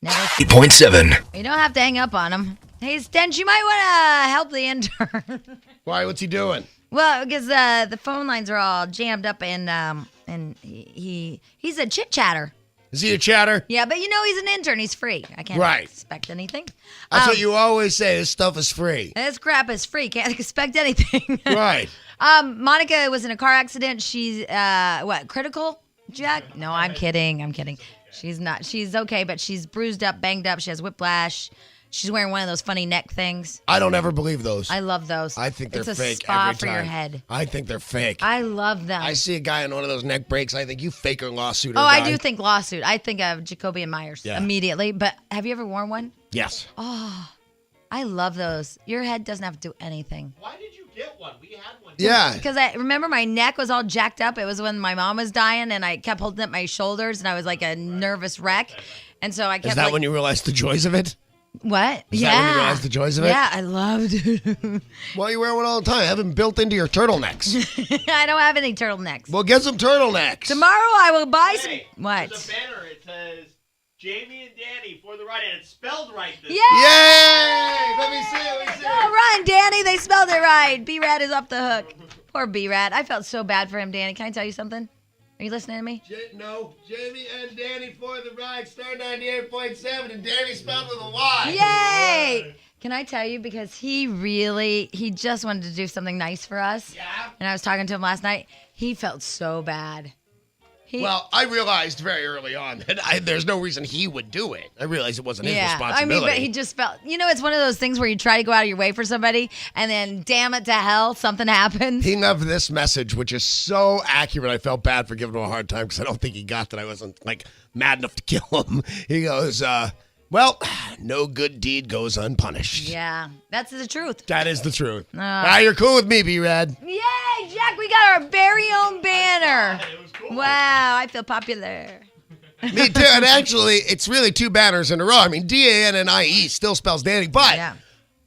Never. 8.7. You don't have to hang up on him. Hey, Stench, you might want to help the intern. Why? What's he doing? Well, because the phone lines are all jammed up, and he's a chit chatter. Is he a chatter? Yeah, but he's an intern. He's free. I can't expect anything. That's what you always say. This stuff is free. This crap is free. Can't expect anything. Right. Monica was in a car accident. She's critical, Jack? No, I'm kidding. She's not. She's okay, but she's bruised up, banged up. She has whiplash. She's wearing one of those funny neck things. I don't ever believe those. I love those. I think they're it's a fake spa every for time. your head. I think they're fake. I love them. I see a guy in one of those neck breaks. I think you faker lawsuiter. Oh, guy. I do think lawsuit. I think of Jacoby and Myers immediately. But have you ever worn one? Yes. Oh, I love those. Your head doesn't have to do anything. Why did you get one? We had one. Yeah. Because I remember my neck was all jacked up. It was when my mom was dying, and I kept holding up my shoulders, and I was like a nervous wreck. And so I kept. Is that when you realized the joys of it? What? Is that when you realized the joys of it? Yeah, I loved it. Well, you wear one all the time. Have them built into your turtlenecks. I don't have any turtlenecks. Well, get some turtlenecks. Tomorrow I will buy some. Hey, What? There's a banner. It says Jamie and Danny for the ride, and it's spelled right this Yay! Yay! Let me see it. All right, Danny. They spelled it right. B-Rad is off the hook. Poor B-Rad. I felt so bad for him, Danny. Can I tell you something? Are you listening to me? No, Jamie and Danny for the ride, Star 98.7, and Danny spelled with a Y. Yay! Can I tell you, because he just wanted to do something nice for us. Yeah. And I was talking to him last night. He felt so bad. Well, I realized very early on that there's no reason he would do it. I realized it wasn't his responsibility. I mean, but he just felt, it's one of those things where you try to go out of your way for somebody, and then, damn it to hell, something happens. He left this message, which is so accurate. I felt bad for giving him a hard time because I don't think he got that I wasn't, mad enough to kill him. He goes, well, no good deed goes unpunished. Yeah, that's the truth. That is the truth. You're cool with me, B-Rad. Yay, Jack, we got our very own banner. It was cool. Wow, I feel popular. Me too. And actually, it's really two banners in a row. I mean, D-A-N-N-I-E still spells Danny, but,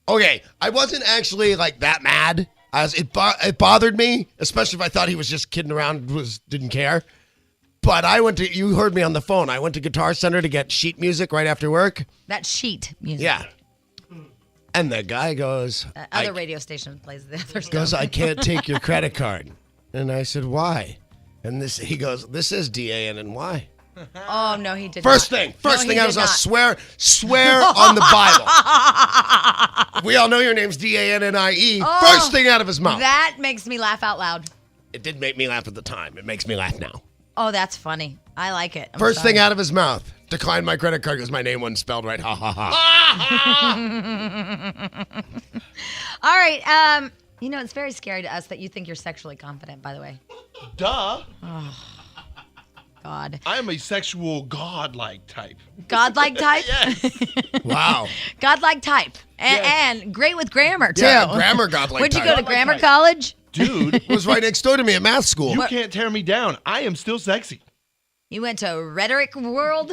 okay, I wasn't actually, that mad. It bothered me, especially if I thought he was just kidding around, didn't care. But you heard me on the phone. I went to Guitar Center to get sheet music right after work. That sheet music. Yeah. And the guy goes... Other radio station plays the other stuff. Goes, I can't take your credit card. And I said, why? And he goes, this is D-A-N-N-Y. Oh, no, he did First not. thing I was on, swear on the Bible. We all know your name's D-A-N-N-I-E. First thing out of his mouth. That makes me laugh out loud. It didn't make me laugh at the time. It makes me laugh now. Oh, that's funny. I like it. First thing out of his mouth. Declined my credit card because my name wasn't spelled right. Ha, ha, ha. All right. It's very scary to us that you think you're sexually confident, by the way. Duh. Oh, God. I am a sexual godlike type. Godlike type? Yes. Wow. Godlike type. And great with grammar, too. Yeah, grammar godlike Would you type. go to grammar college? Dude. It was right next door to me at math school. You can't tear me down. I am still sexy. You went to Rhetoric World?